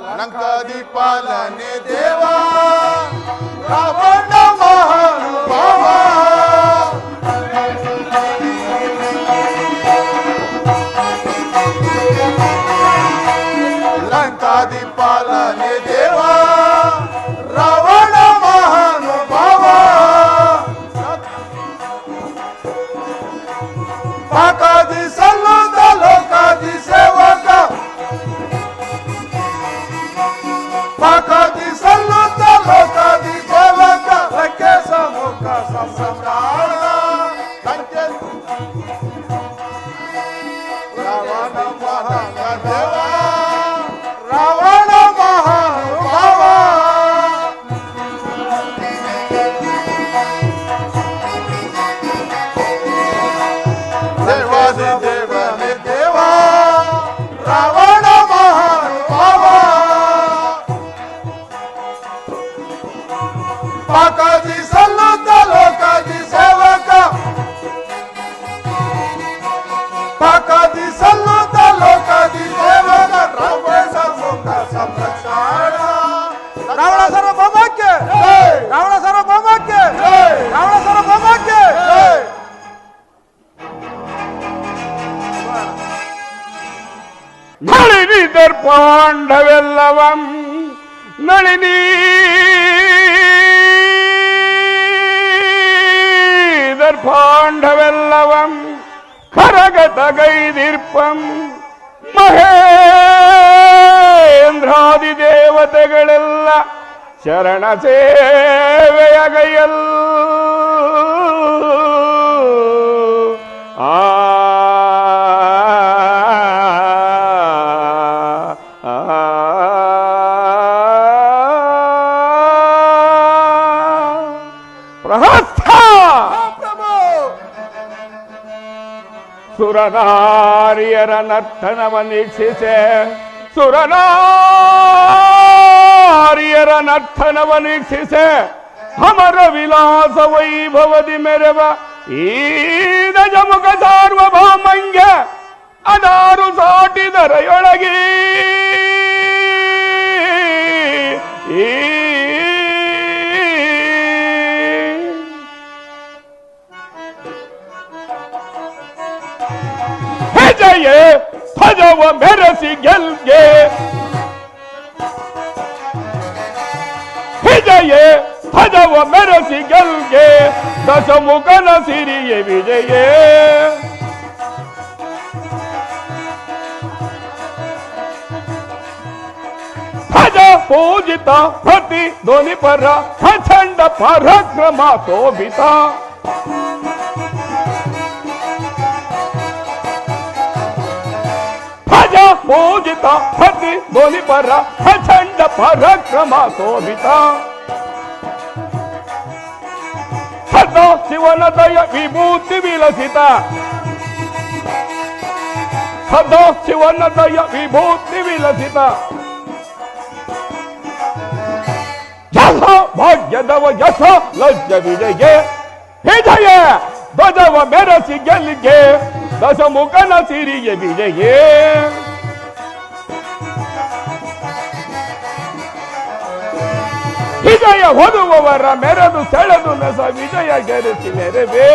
ಲಂಕಾದಿ ಪಾಲನೆ ದೇವ ರಾವಣ ಮಹಾನುಭಾವ ಲಂಕಾದಿ ಪಾಲನೆ ದೇವ ರಾವಣ ಮಹಾನುಭಾವ ಪಾಕಾದಿ ಸಲ್ಲುತ್ತ ಲೋಕಾದಿ ಸೇವಕ ಪಾಕಾದಿ ಸಲ್ಲುತ್ತ ಲೋಕಾದಿ ಸೇವಕ ಲಂಕೆ ಸಮುಖ ಸಂಸಾರ ಲಂಕೆ ರಾವಣ ಮಹಾನುಭಾವ ರಾವಣ ಮಹಾನುಭಾವ ದೇವಾದಿ ದೇವನೇ ದೇವ ರಾವಣ ಮಹಾನುಭಾವ ಪಾಕಾದಿ ಸಲ್ಲುತ್ತ ಲೋಕಾದಿ ಸೇವಕ ಪಾಕಾದಿ ಸಲ್ಲುತ್ತ ಲೋಕಾದಿ ಸೇವಕ ರಾವಣ ಮುಖ ಸಂರಕ್ಷಣ ರಾವಣ ಸಾರ್ವಭೌಮಕ್ಕೆ ರಾವಣ ಸಾರ್ವಭೌಮಕ್ಕೆ ರಾವಣ ಸಾರ್ವಭೌಮಕ್ಕೆ ನಳಿನಿ ದರ್ಪಾಂಡವೆಲ್ಲವಂ ನಳಿನಿ ದರ್ಪಾಂಡವೆಲ್ಲವಂ ಕರಗತಗೈದಿರ್ಪಂ ಮಹೇಂದ್ರಾದಿ ದೇವತೆಗಳೆಲ್ಲ ಶರಣ ಸೇವೆಯಗೈಯಲ್ ಸುರನಾರಿಯರ ನರ್ತನವ ನೀಕ್ಷಿಸೆ ಸುರನಾರಿಯರ ನರ್ತನವ ನೀಕ್ಷಿಸೆ ಅಮರ ವಿಲಾಸ ವೈಭವದಿ ಮೆರವ ಈ ಗಜಮುಖ ಸಾರ್ವಭೌಮಂಗ ಅದಾರು ಸಾಟಿದರೆಯೊಳಗೆ ಜಯ ಭಜವ ಮೆರಸಿ ಗೆಲ್ಗೆ ವಿಜಯ ಭಜವ ಮೆರಸಿ ಗೆಲ್ಗೆ ದಶಮುಖನ ಸಿರಿಯ ವಿಜಯ ಭಜ ಪೂಜಿತ ಪ್ರತಿ ಧ್ವನಿ ಪರ ಪ್ರಚಂಡ ಪರಾಕ್ರಮ ಶೋಭಿತ ಪೂಜಿತ ಪ್ರತಿ ಧ್ವನಿ ಪರ ಪ್ರಚಂಡ ಪರಾಕ್ರಮ ಶೋಭಿತ ಸದಾ ಶಿವನ ದಯ ವಿಭೂತಿ ವಿಲಸಿತ ಸದಾ ಶಿವನ ದಯ ವಿಭೂತಿ ವಿಲಸಿತ ಯಶ ಭಾಗ್ಯದವ ಯಶ ಲಜ್ಜ ವಿಜಯ ವಿಜಯ ಧ್ವಜವ ಮೆರಸಿ ಗೆಲ್ಲಿಗೆ ದಶಮುಖನ ಸಿರಿಯ ವಿಜಯ ವಿಜಯ ಹೊದುವವರ ಮೆರೆದು ಸೆಳೆದು ನಸ ವಿಜಯ ಗೆರೆಸಿ ನೆರವೇ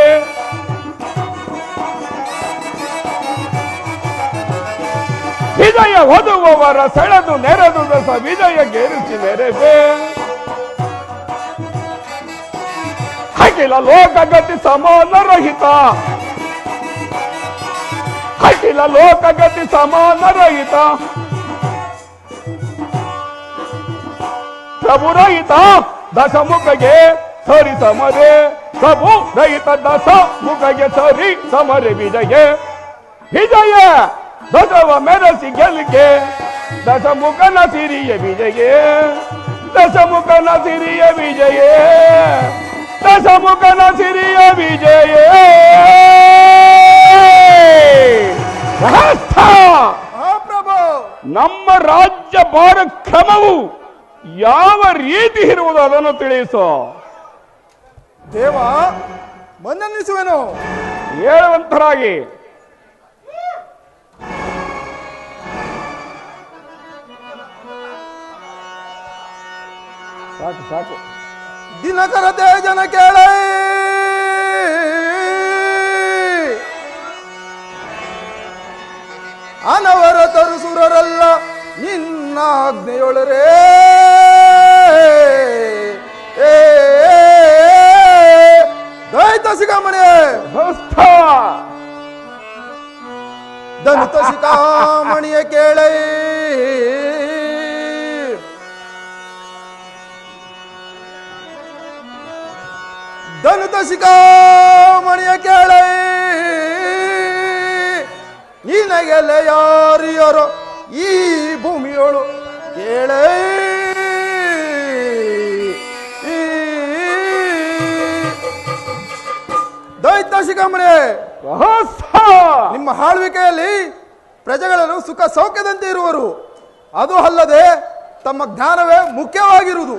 ವಿಜಯ ಹೊದುವವರ ಸೆಳೆದು ನೆರೆದು ನಸ ವಿಜಯ ಗೆರೆಸಿ ನೆರವೇ ಅಖಿಲ ಲೋಕಗತಿ ಸಮಾನ ರಹಿತ ಅಖಿಲ ಲೋಕಗತಿ ಸಮಾನ ರಹಿತ ಪ್ರಭು ರಹಿತ ದಶಮುಖಗೆ ಸರಿ ಸಮರೆ ಪ್ರಭು ರಹಿತ ದಶಮುಖಗೆ ಸರಿ ಸಮರೆ ವಿಜಯ ವಿಜಯ ಧ್ವಜವ ಮೆರಸಿ ಗೆಲ್ಗೆ ದಶಮುಖನ ಸಿರಿಯ ವಿಜಯ ದಶಮುಖನ ಸಿರಿಯ ವಿಜಯ ದಶಮುಖನ ಸಿರಿಯ ವಿಜಯ ನಮ್ಮ ರಾಜ್ಯ ಭಾರ ಕ್ರಮವು ಯಾವ ರೀತಿ ಇರುವುದು ಅದನ್ನು ತಿಳಿಸೋ ದೇವ. ಮನ್ನನಿಸುವೆನು ಹೇಳುವಂತರಾಗಿ. ಸಾಕು ಸಾಕು. ದಿನಕರ ತೇಜನ ಕೇಳ ಅನವರತರು ಸುರರಲ್ಲ ನಿನ್ನ ಆಜ್ಞೆಯೊಳರೇ ದೈತ ಶಿಖಾಮಣಿ ದಲಿತ ಶಿಖಾಮಣಿಯ ಕೇಳೈ ದಲಿತ ಶಿಖಾಮಣಿಯ ಕೇಳೈ ನಿನಗೆಲ್ಲ ಯಾರಿಯರೋ ಈ ಭೂಮಿಯೋಳು ಕೇಳೈ ದೈತ ಶಿಖಾಮಣಿ ನಿಮ್ಮ ಆಳ್ವಿಕೆಯಲ್ಲಿ ಪ್ರಜೆಗಳನ್ನು ಸುಖ ಸೌಖ್ಯದಂತೆ ಇರುವರು. ಅದು ಅಲ್ಲದೆ ತಮ್ಮ ಜ್ಞಾನವೇ ಮುಖ್ಯವಾಗಿರುವುದು.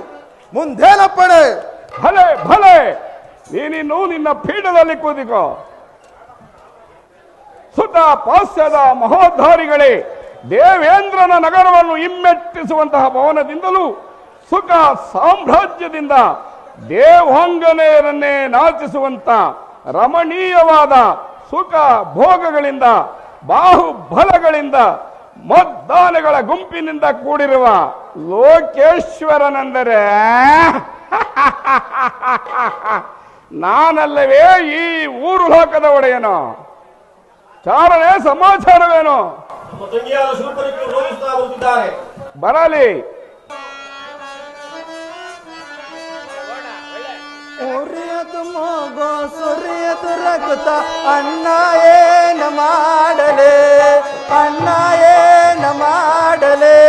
ಮುಂದೇನಪ್ಪಣೆ? ಭಲೆ ಭಲೆ, ನೀನಿನ್ನು ನಿನ್ನ ಪೀಠದಲ್ಲಿ ಕೂದಿಕೋ. ಸುತ ಪಾಸ್ಯದ ಮಹೋದ್ಧಾರಿಗಳೇ, ದೇವೇಂದ್ರನ ನಗರವನ್ನು ಹಿಮ್ಮೆಟ್ಟಿಸುವಂತಹ ಭವನದಿಂದಲೂ ಸುಖ ಸಾಮ್ರಾಜ್ಯದಿಂದ ದೇವಾಂಗನೆಯರನ್ನೇ ನಾಚಿಸುವಂತ ರಮಣೀಯವಾದ ಸುಖ ಭೋಗಗಳಿಂದ ಬಾಹುಬಲಗಳಿಂದ ಮದ್ದಾನೆಗಳ ಗುಂಪಿನಿಂದ ಕೂಡಿರುವ ಲೋಕೇಶ್ವರನೆಂದರೆ ನಾನಲ್ಲವೇ ಈ ಊರು ಲೋಕದ ಒಡೆಯನು? ಚಾರಣೆ ಸಮಾಚಾರವೇನು? ಬರಲಿ. ಮಗೋ ಸುರಿಯತು ರಕ್ತ ಅಣ್ಣ ಏನ ಮಾಡಲೆ, ಅಣ್ಣ ಏನ ಮಾಡಲೆ,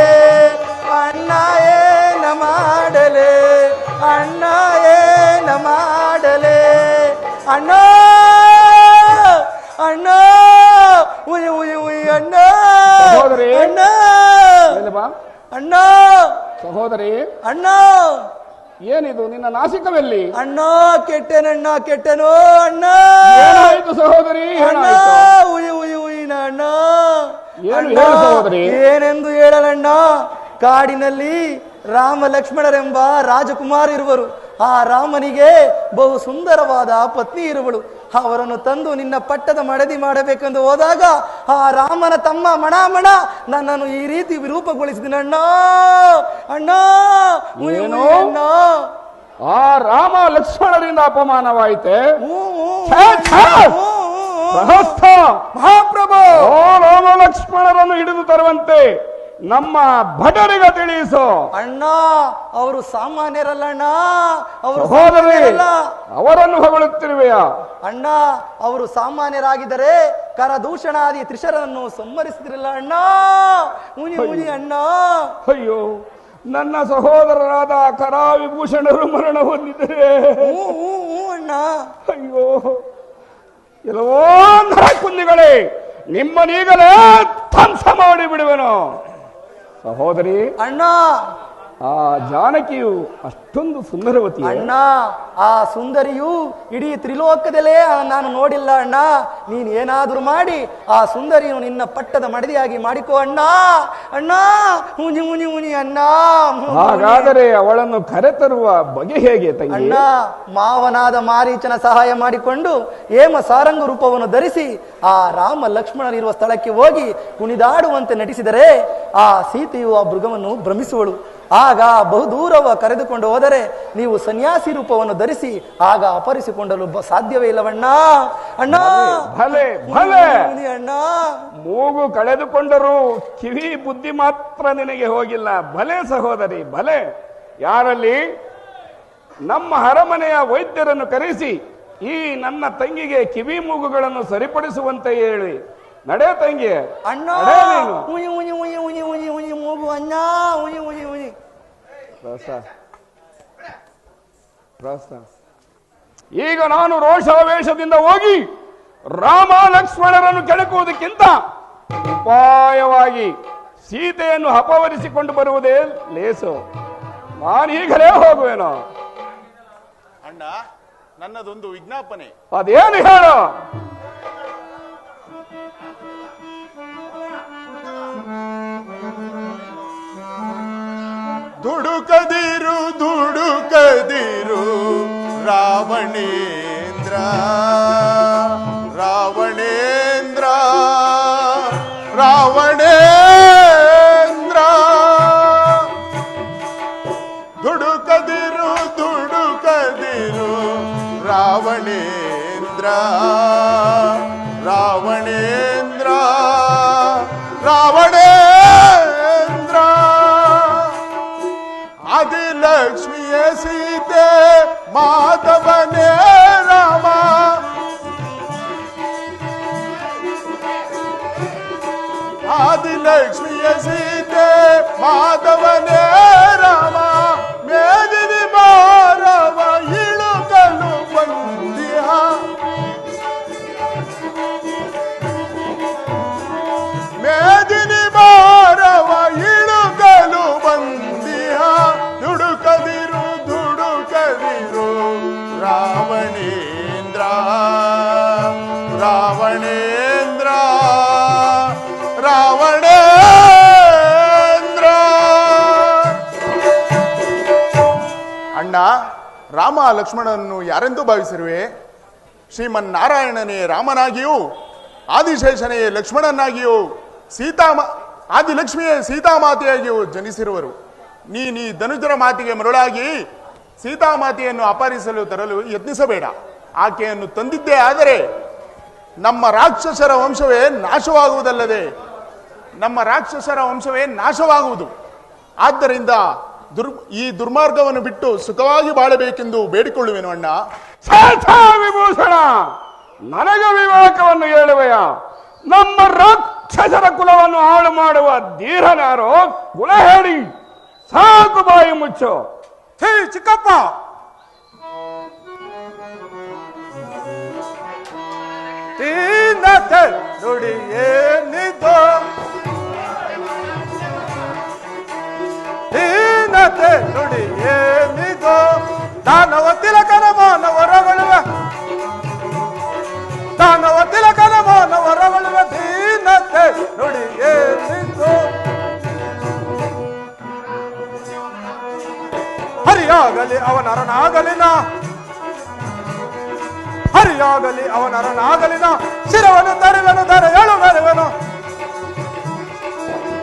ಅಣ್ಣ ಏನ ಮಾಡಲೆ, ಅಣ್ಣ ಏನ ಮಾಡಲೆ, ಅಣ್ಣ ಅಣ್ಣ ಉಯ್ ಉಯ್ ಉಯ್ ಅಣ್ಣ ಸಹೋದರಿ, ಅಣ್ಣ ಅಣ್ಣ ಸಹೋದರಿ, ಅಣ್ಣ ಏನಿದು ನಿನ್ನ ನಾಸಿಕವೆಲ್ಲಿ? ಅಣ್ಣ ಕೆಟ್ಟೆನಣ್ಣ, ಕೆಟ್ಟೆನೋ ಅಣ್ಣ. ಏನಾಯ್ತು ಸಹೋದರಿ? ಅಣ್ಣ ಉಯ್ ಉಯ್ ಉಯ್ನ ಅಣ್ಣ. ಏನು ಹೇಳು ಸಹೋದರಿ? ಏನೆಂದು ಹೇಳಲಣ್ಣ, ಕಾಡಿನಲ್ಲಿ ರಾಮ ಲಕ್ಷ್ಮಣರೆಂಬ ರಾಜಕುಮಾರ ಇರುವರು. ಆ ರಾಮನಿಗೆ ಬಹು ಸುಂದರವಾದ ಪತ್ನಿ ಇರುವಳು. ಅವರನ್ನು ತಂದು ನಿನ್ನ ಪಟ್ಟದ ಮಡದಿ ಮಾಡಬೇಕೆಂದು ಹೋದಾಗ ಆ ರಾಮನ ತಮ್ಮ ಮಣ ನನ್ನನ್ನು ಈ ರೀತಿ ವಿರೂಪಗೊಳಿಸಿದನಣ್ಣ. ಅಣ್ಣ ಅಣ್ಣ, ಆ ರಾಮ ಲಕ್ಷ್ಮಣರಿಂದ ಅಪಮಾನವಾಯಿತೆ. ಮಹಾಪ್ರಭು, ಓ ರಾಮ ಲಕ್ಷ್ಮಣರನ್ನು ಹಿಡಿದು ತರುವಂತೆ ನಮ್ಮ ಭಟರಿಗೆ ತಿಳಿಸು. ಅಣ್ಣ, ಅವರು ಸಾಮಾನ್ಯರಲ್ಲಣ್ಣ, ಅವರು ಅವರನ್ನು ಹೊಗಳುತ್ತಿರುವೆಯಾ? ಅಣ್ಣ, ಅವರು ಸಾಮಾನ್ಯರಾಗಿದ್ದರೆ ಕರದೂಷಣಾದಿ ತ್ರಿಶರನ್ನು ಸಂಹರಿಸಿದ್ರಲ್ಲ ಅಣ್ಣ. ಮುನಿ ಮುನಿ ಅಣ್ಣ. ಅಯ್ಯೋ, ನನ್ನ ಸಹೋದರರಾದ ಕರಾವಿಭೂಷಣರು ಮರಣ ಹೊಂದಿದರೆ ಅಣ್ಣ. ಅಯ್ಯೋ, ಎಲ್ಲವೋ ನರಕುಂದಿಗಳೇ, ನಿಮ್ಮನೀಗಲೇ ಧ್ವಂಸ ಮಾಡಿ ಬಿಡುವೆನು. ಸಹೋದರಿ, ಅಣ್ಣ, ಆ ಜಾನಕಿಯು ಅಷ್ಟೊಂದು ಸುಂದರವತಿ ಅಣ್ಣ. ಆ ಸುಂದರಿಯು ಇಡೀ ತ್ರಿಲೋಕದಲ್ಲೇ ನಾನು ನೋಡಿಲ್ಲ ಅಣ್ಣ. ನೀನ್ ಏನಾದ್ರೂ ಮಾಡಿ ಆ ಸುಂದರಿಯು ನಿನ್ನ ಪಟ್ಟದ ಮಡದಿಯಾಗಿ ಮಾಡಿಕೋ ಅಣ್ಣ. ಅಣ್ಣ ಮುನಿ ಮುನಿ ಮುನಿ ಅಣ್ಣ. ಹಾಗಾದರೆ ಅವಳನ್ನು ಕರೆತರುವ ಬಗೆ ಹೇಗೆ ತಂಗಿ? ಅಣ್ಣ, ಮಾವನಾದ ಮಾರೀಚನ ಸಹಾಯ ಮಾಡಿಕೊಂಡು ಹೇಮ ಸಾರಂಗ ರೂಪವನ್ನು ಧರಿಸಿ ಆ ರಾಮ ಲಕ್ಷ್ಮಣರಿರುವ ಸ್ಥಳಕ್ಕೆ ಹೋಗಿ ಕುಣಿದಾಡುವಂತೆ ನಟಿಸಿದರೆ ಆ ಸೀತೆಯು ಆ ಮೃಗವನ್ನು ಭ್ರಮಿಸುವಳು. ಆಗ ಬಹುದೂರವ ಕರೆದುಕೊಂಡು ಹೋದರೆ ನೀವು ಸನ್ಯಾಸಿ ರೂಪವನ್ನು ಧರಿಸಿ ಆಗ ಅಪಹರಿಸಿಕೊಂಡಲು ಸಾಧ್ಯವೇ ಇಲ್ಲವಣ್ಣ. ಅಣ್ಣ, ಭಲೆ ಭಲೆ ಅಣ್ಣ. ಮೂಗು ಕಳೆದುಕೊಂಡರೂ ಕಿವಿ ಬುದ್ಧಿ ಮಾತ್ರ ನಿನಗೆ ಹೋಗಿಲ್ಲ. ಭಲೆ ಸಹೋದರಿ, ಭಲೆ. ಯಾರಲ್ಲಿ? ನಮ್ಮ ಅರಮನೆಯ ವೈದ್ಯರನ್ನು ಕರೆಸಿ ಈ ನನ್ನ ತಂಗಿಗೆ ಕಿವಿ ಮೂಗುಗಳನ್ನು ಸರಿಪಡಿಸುವಂತೆ ಹೇಳಿ. ನಡೆ ತಂಗಿ. ಅಣ್ಣ, ಉಯಿ ಉಯಿ ಉಯಿ ಉಯಿ ಉಯಿ ಉಯಿ ಮೂಗು ಅಣ್ಣ. ಉಯಿ ಉಯಿ ಉಯಿ. ಈಗ ನಾನು ರೋಷಾವೇಶದಿಂದ ಹೋಗಿ ರಾಮ ಲಕ್ಷ್ಮಣರನ್ನು ಕೆಣಕುವುದಕ್ಕಿಂತ ಉಪಾಯವಾಗಿ ಸೀತೆಯನ್ನು ಅಪಹರಿಸಿಕೊಂಡು ಬರುವುದೇ ಲೇಸು. ನಾನೀಗಲೇ ಹೋಗುವೆನು. ಅಣ್ಣ, ನನ್ನದೊಂದು ವಿಜ್ಞಾಪನೆ. ಅದೇನು ಹೇಳು? ದುಡುಕದಿರು ದುಡುಕದಿರು ರಾವಣೇಂದ್ರ ರಾವಣೇಂದ್ರ ರಾವಣೇಂದ್ರ ದುಡುಕದಿರು ದುಡುಕದಿರು ರಾವಣೇಂದ್ರ ರಾವಣೇಂದ್ರ ರಾವಣೇಂದ್ರ ಆದಿಲಕ್ಷ್ಮಿಯ ಸೀತೆ ಮಾಧವನೇ ರಾಮ ಆದಿಲಕ್ಷ್ಮಿಯ ಸೀತೆ ಮಾಧವನೇ ರಾಮ ಮೇದಿನಿ ಮಾರವ ಇಳುಕಲು ಬಂದಿಯ ಮೇದಿನಿ ಮಾರವ ಇಳುಕಲು ಬಂದಿಯ ದುಡುಕದಿರು ದುಡುಕದಿರು ರಾವಣೇಂದ್ರ ರಾವಣೇಂದ್ರ ರಾವಣೇಂದ್ರ ಅಣ್ಣ ರಾಮ ಲಕ್ಷ್ಮಣನನ್ನು ಯಾರೆಂದು ಭಾವಿಸಿರುವೆ? ಶ್ರೀಮನ್ನಾರಾಯಣನೇ ರಾಮನಾಗಿಯೂ ಆದಿಶೇಷನೇ ಲಕ್ಷ್ಮಣನಾಗಿಯೂ ಆದಿಲಕ್ಷ್ಮಿಯೇ ಸೀತಾಮಾತೆಯಾಗಿಯೂ ಜನಿಸಿರುವರು. ನೀ ಧನುಜರ ಮಾತಿಗೆ ಮರುಳಾಗಿ ಸೀತಾಮಾತೆಯನ್ನು ಅಪಹರಿಸಲು ತರಲು ಯತ್ನಿಸಬೇಡ. ಆಕೆಯನ್ನು ತಂದಿದ್ದೇ ಆದರೆ ನಮ್ಮ ರಾಕ್ಷಸರ ವಂಶವೇ ನಾಶವಾಗುವುದು. ಆದ್ದರಿಂದ ಈ ದುರ್ಮಾರ್ಗವನ್ನು ಬಿಟ್ಟು ಸುಖವಾಗಿ ಬಾಳಬೇಕೆಂದು ಬೇಡಿಕೊಳ್ಳುವೆನು ಅಣ್ಣ. ವಿಭೂಷಣ, ನನಗೆ ವಿವೇಕವನ್ನು ಹೇಳುವೆಯ? ನಮ್ಮ ರಾಕ್ಷಸರ ಕುಲವನ್ನು ಹಾಳು ಮಾಡುವ ಧೀರನಾರೋ ಕುಲ ಹೇಳಿ. ಸಾಕು, ಬಾಯಿ ಮುಚ್ಚು. ಚಿಕ್ಕಪ್ಪ, ನುಡಿ ಏನಿದು ದೀನತೆ ನುಡಿ ಏನಿದು ದಾನವ ತಿಲಕನ ಮಾನವರಗಳುವೆ ದಾನವ ತಿಲಕನ ಮಾನವರಗಳುವೆ ದೀನತೆ ನುಡಿ ಏನಿದು ಹರಿಯಾಗಲಿ ಅವನರನಾಗಲಿನ ಹರಿಯಾಗಲಿ ಅವನರನಾಗಲಿನ ಶಿರವನ್ನು ತರುವೆನು ಧರೆ ಏಳು ಮೆರುವೆನು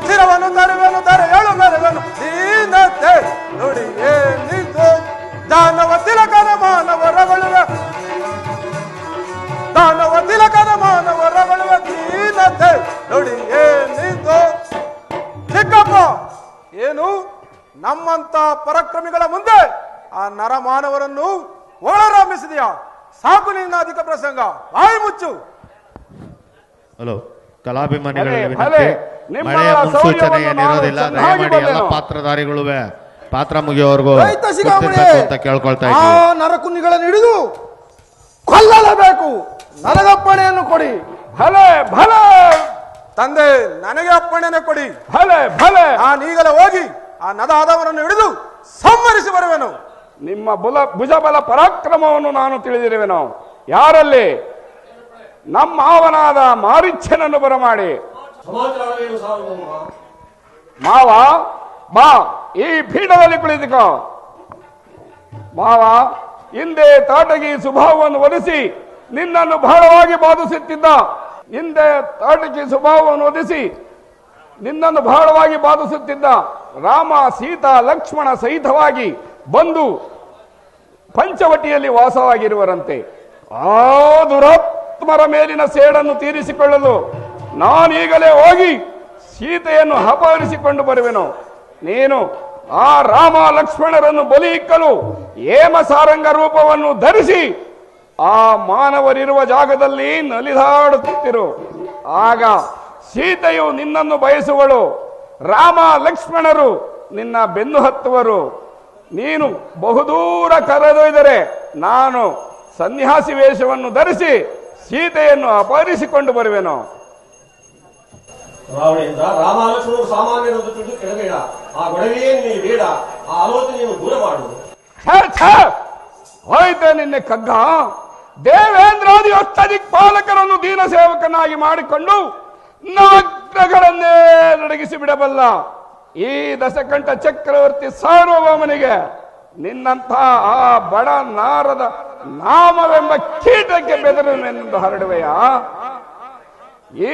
ಶಿರವನ್ನು ತರುವೆನು ಧರೆ ಏಳು ಮೆರುವೆನು ದೀನತೆ ನುಡಿ ಏನಿದು ದಾನವ ತಿಲಕನ ಮಾನವರಗಳುವೆ ದಾನವ ತಿಲಕನ ಮಾನವರಗಳುವೆ ದೀನತೆ ನುಡಿ ಏನಿದು. ಚಿಕ್ಕಪ್ಪ, ಏನು ನಮ್ಮಂತ ಪರಾಕ್ರಮಿಗಳ ಮುಂದೆ ಆ ನರಮಾನವರನ್ನು ಒಳರಾಮಿಸಿದೆಯಾ? ಸಾಕು ನಿನ್ನ ಅಧಿಕ ಪ್ರಸಂಗ, ಬಾಯಿ ಮುಚ್ಚು. ಹಲೋ, ಕಲಾಭಿಮಾನಿಗಳ ವಿನಂತಿ, ಮಳೆಯ ಮುನ್ಸೂಚನೆ ಏನಿರೋದಿಲ್ಲ. ದಯಮಾಡಿ ಎಲ್ಲ ಪಾತ್ರಧಾರಿಗಳುವೆ ಪಾತ್ರ ಮುಗಿಯೋವರೆಗೂ ಅಂತ ಕೇಳ್ಕೊಳ್ತಾ ಆ ನರಕುನ್ನಿಗಳನ್ನು ಹಿಡಿದು ಕೊಲ್ಲಲೇಬೇಕು. ನನಗಪ್ಪಣೆಯನ್ನು ಕೊಡಿ. ಭಲೆ ಭಲೆ ತಂದೆ, ನನಗೆ ಅಪ್ಪಣೆಯನ್ನು ಕೊಡಿ. ಭಲೆ ಭಲೆ. ನಾನೀಗಲೇ ಹೋಗಿ ಆ ನದಾದವರನ್ನು ಹಿಡಿದು ಸಂಹರಿಸಿ ಬರುವೆನು. ನಿಮ್ಮ ಭುಜಬಲ ಪರಾಕ್ರಮವನ್ನು ನಾನು ತಿಳಿದಿರುವೆನು. ಯಾರಲ್ಲಿ? ನಮ್ಮ ಮಾವನಾದ ಮಾರೀಚ್ಯನನ್ನು ಬರಮಾಡಿ. ಮಾವ, ಬಾ, ಈ ಪೀಠದಲ್ಲಿ ಕುಳಿತುಕೋ. ಮಾವ, ಹಿಂದೆ ತಾಟಗಿ ಸುಭಾವವನ್ನು ಒದಿಸಿ ನಿನ್ನನ್ನು ಬಹಳವಾಗಿ ಬಾಧಿಸುತ್ತಿದ್ದ ರಾಮ, ಸೀತಾ, ಲಕ್ಷ್ಮಣ ಸಹಿತವಾಗಿ ಬಂದು ಪಂಚವಟಿಯಲ್ಲಿ ವಾಸವಾಗಿರುವರಂತೆ. ಆ ದುರಾತ್ಮರ ಮೇಲಿನ ಸೇಡನ್ನು ತೀರಿಸಿಕೊಳ್ಳಲು ನಾನೀಗಲೇ ಹೋಗಿ ಸೀತೆಯನ್ನು ಅಪಹರಿಸಿಕೊಂಡು ಬರುವೆನು. ನೀನು ಆ ರಾಮ ಲಕ್ಷ್ಮಣರನ್ನು ಬಲಿ ಇಕ್ಕಲು ಹೇಮಸಾರಂಗ ರೂಪವನ್ನು ಧರಿಸಿ ಆ ಮಾನವರಿರುವ ಜಾಗದಲ್ಲಿ ನಲಿದಾಡುತ್ತಿರು. ಆಗ ಸೀತೆಯು ನಿನ್ನನ್ನು ಬಯಸುವಳು, ರಾಮ ಲಕ್ಷ್ಮಣರು ನಿನ್ನ ಬೆನ್ನು ಹತ್ತುವರು. ನೀನು ಬಹುದೂರ ಕರೆದೊಯ್ದರೆ ನಾನು ಸನ್ಯಾಸಿ ವೇಷವನ್ನು ಧರಿಸಿ ಸೀತೆಯನ್ನು ಅಪಹರಿಸಿಕೊಂಡು ಬರುವೆನು. ರಾವಣೇಂದ್ರ, ರಾಮಾಲಕ್ಷ್ಮಣರು ಸಾಮಾನ್ಯರನ್ನು ತಿಳಿದು ಕೆಳಬೇಡ. ಆ ಗೊಡವೆಯನ್ನು ನೀನು ಬೇಡ, ಆ ಆಲೋಚನೆಯನ್ನು ದೂರ ಮಾಡು. ಹೋಯ್ತೆ ನಿನ್ನೆ ಕಗ್ಗ. ದೇವೇಂದ್ರಾದಿ ಅಷ್ಟದಿಕ್ಪಾಲಕರನ್ನು ದೀನ ಸೇವಕನಾಗಿ ಮಾಡಿಕೊಂಡು ನವಗ್ರಹಗಳನ್ನೇ ನಡಗಿಸಿ ಬಿಡಬಲ್ಲ ಈ ದಶಕಂಠ ಚಕ್ರವರ್ತಿ ಸಾರ್ವಭೌಮನಿಗೆ ನಿನ್ನಂಥ ಆ ಬಡ ನಾರದ ನಾಮವೆಂಬ ಕೀಟಕ್ಕೆ ಬೆದರುವೆನೆಂದು ಹರಡುವೆಯ? ಈ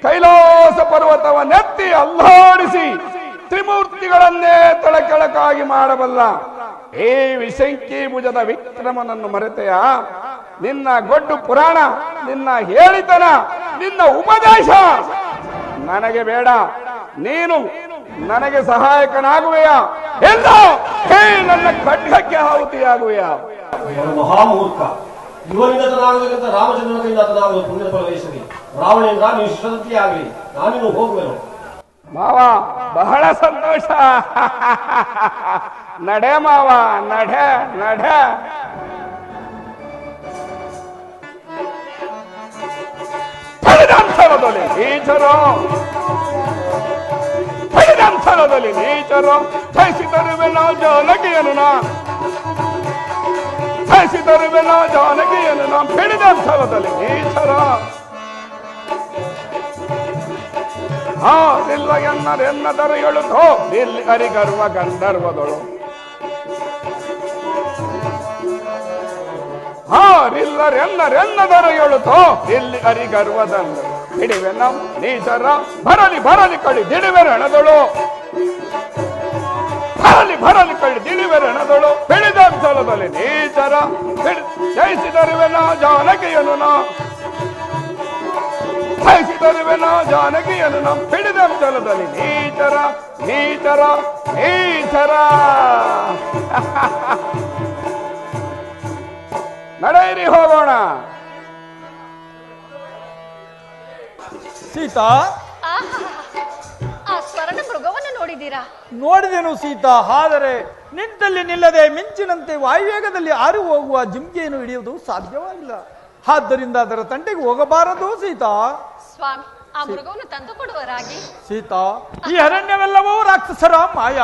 ಕೈಲಾಸ ಪರ್ವತವನ್ನೆತ್ತಿ ಅಲ್ಲಾಡಿಸಿ ತ್ರಿಮೂರ್ತಿಗಳನ್ನೇ ತಳಕೆಳಕಾಗಿ ಮಾಡಬಲ್ಲ ಈ ವಿಶಂಕಿ ಭುಜದ ವಿಕ್ರಮನನ್ನು ಮರೆತೆಯ? ನಿನ್ನ ಗೊಡ್ಡು ಪುರಾಣ, ನಿನ್ನ ಹೇಳಿತನ, ನಿನ್ನ ಉಪದೇಶ ನನಗೆ ಬೇಡ. ನೀನು ನನಗೆ ಸಹಾಯಕನಾಗುವೆಯ? ಎಲ್ಲ ನನ್ನ ಖಡ್ಗಕ್ಕೆ ಆಹುತಿಯಾಗುವೆಯ? ಮಹಾಮೂರ್ಖ, ಇವನಿಂದ ತನಾಗುವುದಕ್ಕಿಂತ ರಾಮಚಂದ್ರನ ಕೈಯಿಂದ ತನಾಗುವುದು ಪುಣ್ಯದ ಫಲ ವಹಿಸಲಿ. ರಾವಣೇಂದ್ರ ನೀವು ಶಿಷ್ಟದಂತೆ ಆಗಲಿ, ನಾನಿನ್ನು ಹೋಗುವೆನು. ಮಾವ, ಬಹಳ ಸಂತೋಷ. ನಡೆ ಮಾವ, ನಡೆ ನಡೆ. ಫಲಿತಾಂತರದಲ್ಲಿ ನೀಚರು, ಫಲಿತಾಂತರದಲ್ಲಿ ನೀಚರು ಜಯಿಸಿದರುವೆನೋ ಜಾನಕಿಯನ್ನು ನಾ, ಜಯಿಸಿದರುವೆನೋ ಜಾನಕಿಯನ್ನು ನಾ. ಫಲಿತಾಂತರದಲ್ಲಿ ನೀಚರು ಇಲ್ಲ ಎನ್ನದರೆಗಳು ಥೋ ಇಲ್ಲಿ ಅರಿಗರುವ ಗಂಧರ್ವದಳು. ಹಾರಿಲ್ಲರೆನ್ನದರೆಗಳು ಥೋ ಇಲ್ಲಿ ಅರಿಗರ್ವದಂದು ಹಿಡಿವೆ ನಮ್ ನೀಚರ ಬರಲಿ ಬರಲಿ ಕಳಿ ದಿಡಿವೆರಣದಳು, ಬರಲಿ ಬರಲಿ ಕಳಿ ದಿಡಿವೆರಣದಳು. ಬೆಳೆದ ಸ್ಥಳದಲ್ಲಿ ನೀಚರ ಜಯಿಸಿದರುವೆನ ಜಾನಕಿಯನ್ನು ನಾ, ಜಯಿಸಿದರುವೆನ ಜಾನಕಿಯನ್ನು ನಾ. ಹಿಡಿದ ಸ್ಥಳದಲ್ಲಿ ನೀಚರ ನೀಚರ ನೀಚರ. ನಡೆಯಿರಿ, ಹೋಗೋಣ. ಸೀತಾ, ಆ ಸ್ವರ್ಣ ಮೃಗವನ್ನು ನೋಡಿದ್ದೀರಾ? ನೋಡಿದೆನು ಸೀತಾ. ಆದರೆ ನಿಂತಲ್ಲಿ ನಿಲ್ಲದೆ ಮಿಂಚಿನಂತೆ ವಾಯುವೇಗದಲ್ಲಿ ಹಾರಿ ಹೋಗುವ ಜಿಂಕೆಯನ್ನು ಹಿಡಿಯುವುದು ಸಾಧ್ಯವಾಗಿಲ್ಲ. ಆದ್ದರಿಂದ ಅದರ ತಂಟೆಗೆ ಹೋಗಬಾರದು ಸೀತಾ. ಸ್ವಾಮಿ, ಆ ಮೃಗವನ್ನು ತಂದು ಕೊಡುವರಾಗಿ. ಸೀತಾ, ಈ ಅರಣ್ಯವೆಲ್ಲವೂ ರಾಕ್ಷಸರ ಮಾಯ.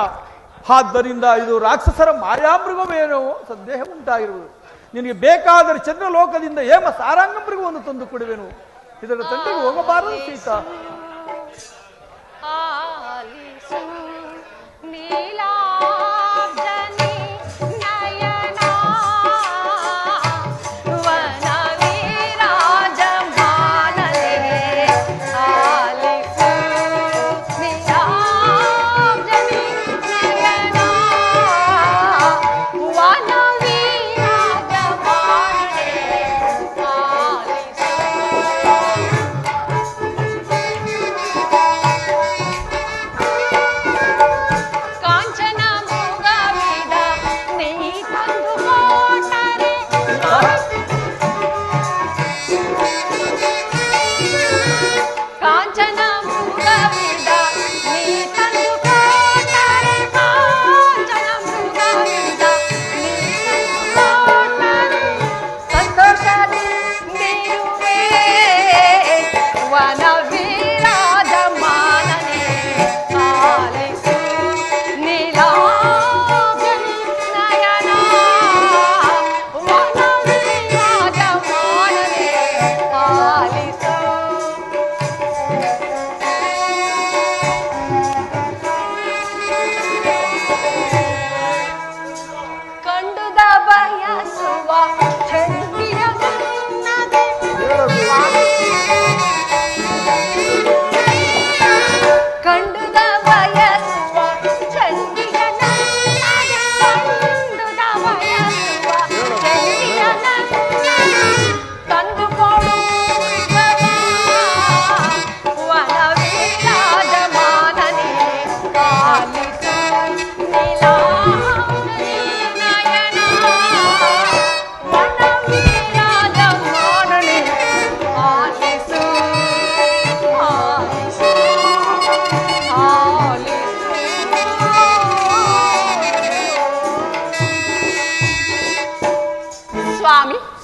ಆದ್ದರಿಂದ ಇದು ರಾಕ್ಷಸರ ಮಾಯಾ ಮೃಗವೇನೋ ಸಂದೇಹ ಉಂಟಾಗಿರುವುದು. ನಿನಗೆ ಬೇಕಾದರೆ ಚಂದ್ರಲೋಕದಿಂದ ಹೇಮ ಸಾರಾಂಗ ಮೃಗವನ್ನು ತಂದು ಕೊಡುವೆನು. ಇದರ ತಂಟೆಗೆ ಹೋಗಬಾರದು ಸೀತಾ.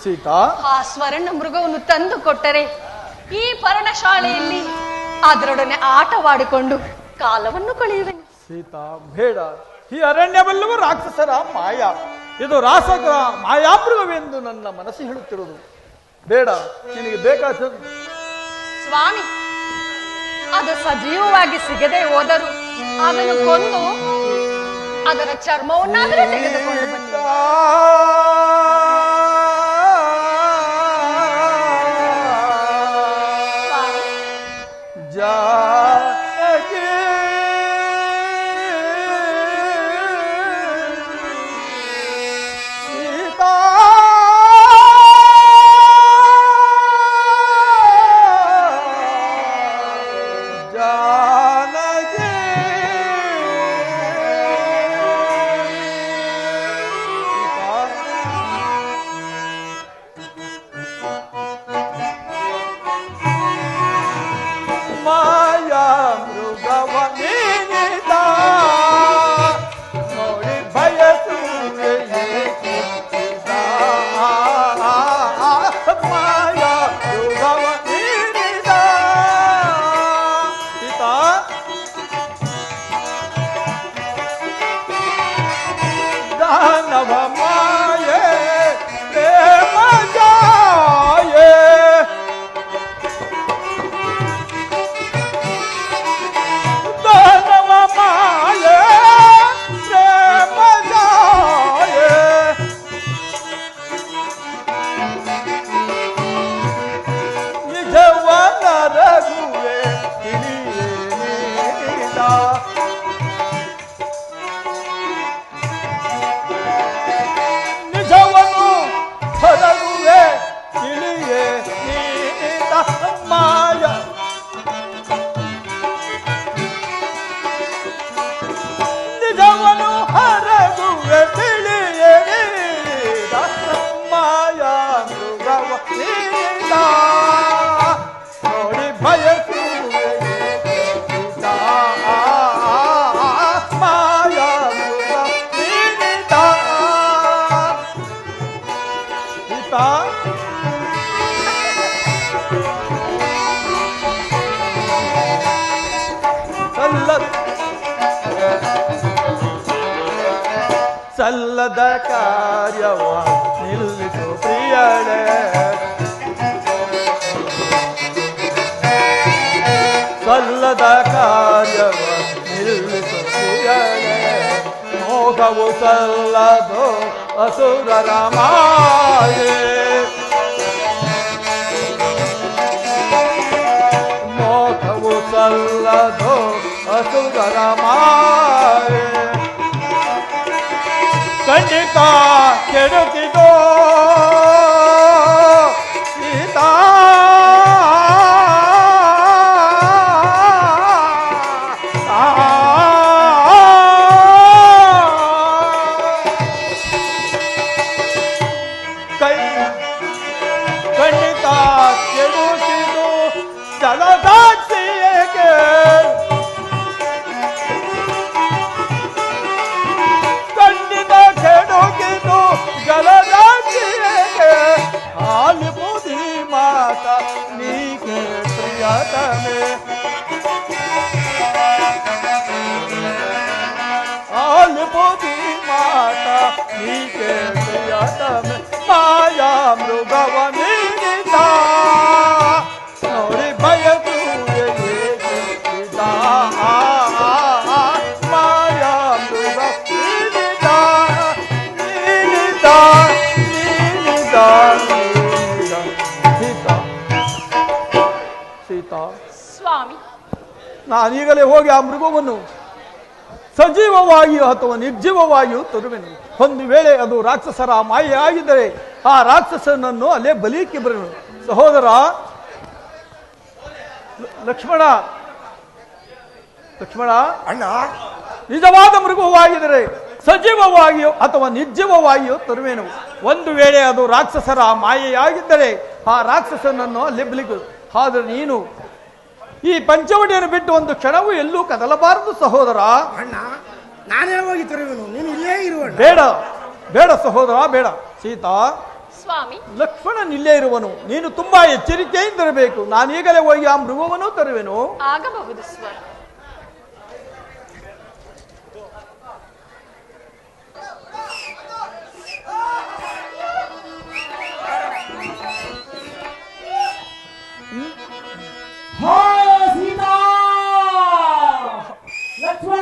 ಸೀತಾ, ಆ ಸ್ವರ್ಣ ಮೃಗವನ್ನು ತಂದು ಕೊಟ್ಟರೆ ಈ ಪರ್ಣಶಾಲೆಯಲ್ಲಿ ಅದರೊಡನೆ ಆಟವಾಡಿಕೊಂಡು ಕಾಲವನ್ನು ಕಳೆಯುವೆನು. ಸೀತಾ, ಬೇಡ. ಈ ಅರಣ್ಯವೆಲ್ಲವೂ ರಾಕ್ಷಸರ ಮಾಯ. ಇದು ರಾಸಕ ಮಾಯಾಮೃಗವೆಂದು ನನ್ನ ಮನಸ್ಸು ಹೇಳುತ್ತಿರುವುದು. ಬೇಡ, ನಿನಗೆ ಬೇಕಾದ ಸ್ವಾಮಿ, ಅದು ಸಜೀವವಾಗಿ ಸಿಗದೆ ಹೋದರೂ ಅದನ್ನು ಕೊಂದು ಅದರ ಚರ್ಮವನ್ನಾದರೂ ತೆಗೆದುಕೊಂಡು ಬನ್ನಿ. ಸಲ್ಲದ ಕಾರ್ಯವ ನಿಲ್ಲಿಸು ಪ್ರಿಯಳೇ, ಸಲ್ಲದ ಕಾರ್ಯವ ನಿಲ್ಲಿಸು ಪ್ರಿಯಳೇ. ಮೋಹವು ಸಲ್ಲದು ಅಸುರರ ಮಾಯೆ, ಮೋಹವು ಸಲ್ಲದು ಅಸುರರ ಮಾಯೆ. ಖಂಡಿತ ಕೆಡುತ್ತಿದೋ ಸೀತಾ, ಖಂಡಿತ ಕೆಡುತ್ತಿದ್ದು ಜಲದಾಕ್ಷಿಯೇಕೆ, ಕೆಡುಕಿದು ಜಲದಾಕ್ಷಿಯೇಕೆ. ಆಲಿಪುದಿ ಮಾತ ನೀಕೆ ಪ್ರಿಯತಮೆ, ಆಲಿಪುದಿ ಮಾತ ನೀಕೆ ಪ್ರಿಯತಮೆ. ಮಾಯಾ ಮೃಗವ ನೀಡಿದ ನೋಡಿ ಬಯಸುವೆ ಏಕೆ ಮಾಯಾ ಮೃಗ ಸೀತಾ. ಸ್ವಾಮಿ, ನಾನೀಗಲೇ ಹೋಗಿ ಆ ಮೃಗವನ್ನು ಸಜೀವವಾಗಿಯೂ ಅಥವಾ ನಿರ್ಜೀವವಾಗಿಯೂ ತರುವೆನು. ಒಂದು ವೇಳೆ ಅದು ರಾಕ್ಷಸರ ಮಾಯೆ ಆಗಿದ್ದರೆ ಆ ರಾಕ್ಷಸನನ್ನು ಅಲ್ಲೇ ಬಲಿಕ್ಕೆ ಬರೆನು. ಸಹೋದರ ಲಕ್ಷ್ಮಣ, ಲಕ್ಷ್ಮಣ ಅಣ್ಣ, ನಿಜವಾದ ಮೃಗವಾಗಿದ್ದರೆ ಸಜೀವವಾಗಿಯೋ ಅಥವಾ ನಿರ್ಜೀವವಾಗಿಯೋ ತರುವೆನು. ಒಂದು ವೇಳೆ ಅದು ರಾಕ್ಷಸರ ಮಾಯೆಯಾಗಿದ್ದರೆ ಆ ರಾಕ್ಷಸನನ್ನು ಅಲ್ಲಿ ಬಲಿಗೆ. ಆದರೆ ನೀನು ಈ ಪಂಚವಟಿಯನ್ನು ಬಿಟ್ಟು ಒಂದು ಕ್ಷಣವೂ ಎಲ್ಲೂ ಕದಲಬಾರದು ಸಹೋದರ. ಅಣ್ಣ, ನಾನೇ ಹೋಗಿ ತರುವೆನು, ನೀನು ಇಲ್ಲೇ ಇರುವ. ಬೇಡ ಬೇಡ ಸಹೋದರ, ಬೇಡ. ಸೀತಾ, ಸ್ವಾಮಿ, ಲಕ್ಷ್ಮಣನ್ ಇಲ್ಲೇ ಇರುವನು, ನೀನು ತುಂಬಾ ಎಚ್ಚರಿಕೆಯಿಂದಿರಬೇಕು. ನಾನೀಗಲೇ ಹೋಗಿ ಆ ಮೃಗವನ್ನು ತರುವೆನು. ಆಗಬಹುದು ಸ್ವಾಮಿ. ಸೀತಾ, ಲಕ್ಷ್ಮಣ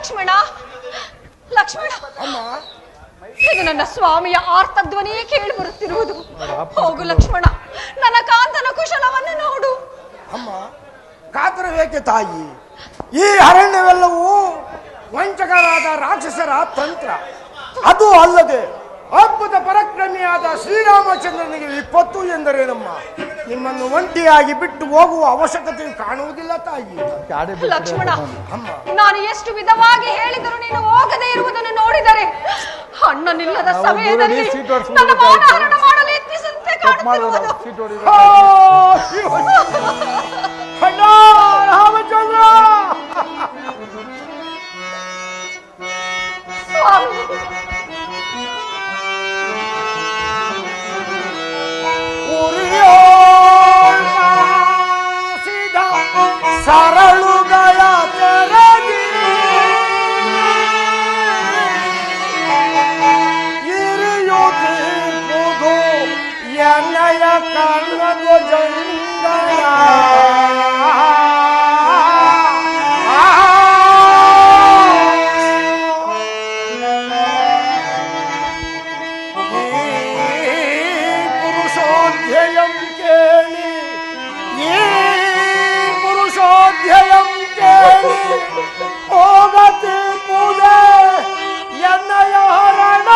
ಲಕ್ಷ್ಮಣ ಲಕ್ಷ್ಮಣ, ಇದು ನನ್ನ ಸ್ವಾಮಿಯ ಆರ್ತಧ್ವನಿಯೇ ಕೇಳಿ ಬರುತ್ತಿರುವುದು. ಹೋಗು ಲಕ್ಷ್ಮಣ, ನನ್ನ ಕಾಂತನ ಕುಶಲವನ್ನು ನೋಡು. ಅಮ್ಮ, ಕಾತರವೇಕೆ ತಾಯಿ? ಈ ಅರಣ್ಯವೆಲ್ಲವೂ ವಂಚಕರಾದ ರಾಕ್ಷಸರ ತಂತ್ರ. ಅದು ಅಲ್ಲದೆ ಅದ್ಭುತ ಪರಾಕ್ರಮಿಯಾದ ಶ್ರೀರಾಮಚಂದ್ರನಿಗೆ ವಿಪತ್ತು ಎಂದರೇನಮ್ಮ? ನಿಮ್ಮನ್ನು ಒಂಟಿಯಾಗಿ ಬಿಟ್ಟು ಹೋಗುವ ಅವಶ್ಯಕತೆ ಕಾಣುವುದಿಲ್ಲ ತಾಯಿ. ಲಕ್ಷ್ಮಣ, ನಾನು ಎಷ್ಟು ವಿಧವಾಗಿ ಹೇಳಿದರೂ ನೀನು ಹೋಗದೇ ಇರುವುದನ್ನು ನೋಡಿದರೆ ಅಣ್ಣನಿಲ್ಲದ ಸಮಯದಲ್ಲಿ ನನ್ನ ಮಾನಹರಣ ಮಾಡಲು ಯತ್ನಿಸಂತೆ ಕಾಣುತ್ತಿರುವುದು. ಅಣ್ಣ ರಾಮಚಂದ್ರ! ಸ್ವಾಮಿ, ಸರಳುಗಳ ತೆರಗಿ ಇರಿಯುವುದು ಎನ್ನಯ ಕಣ್ಣು ಜಂಗಲ. ಪುರುಷೋಧ್ಯಯಂ ಕೇಳಿ, ಈ ಪುರುಷೋಧ್ಯಯಂ ಕೇಳಿ ಹೋಗತಿ ಪೂಜೆ ಎನ್ನಯ ಹರಣ.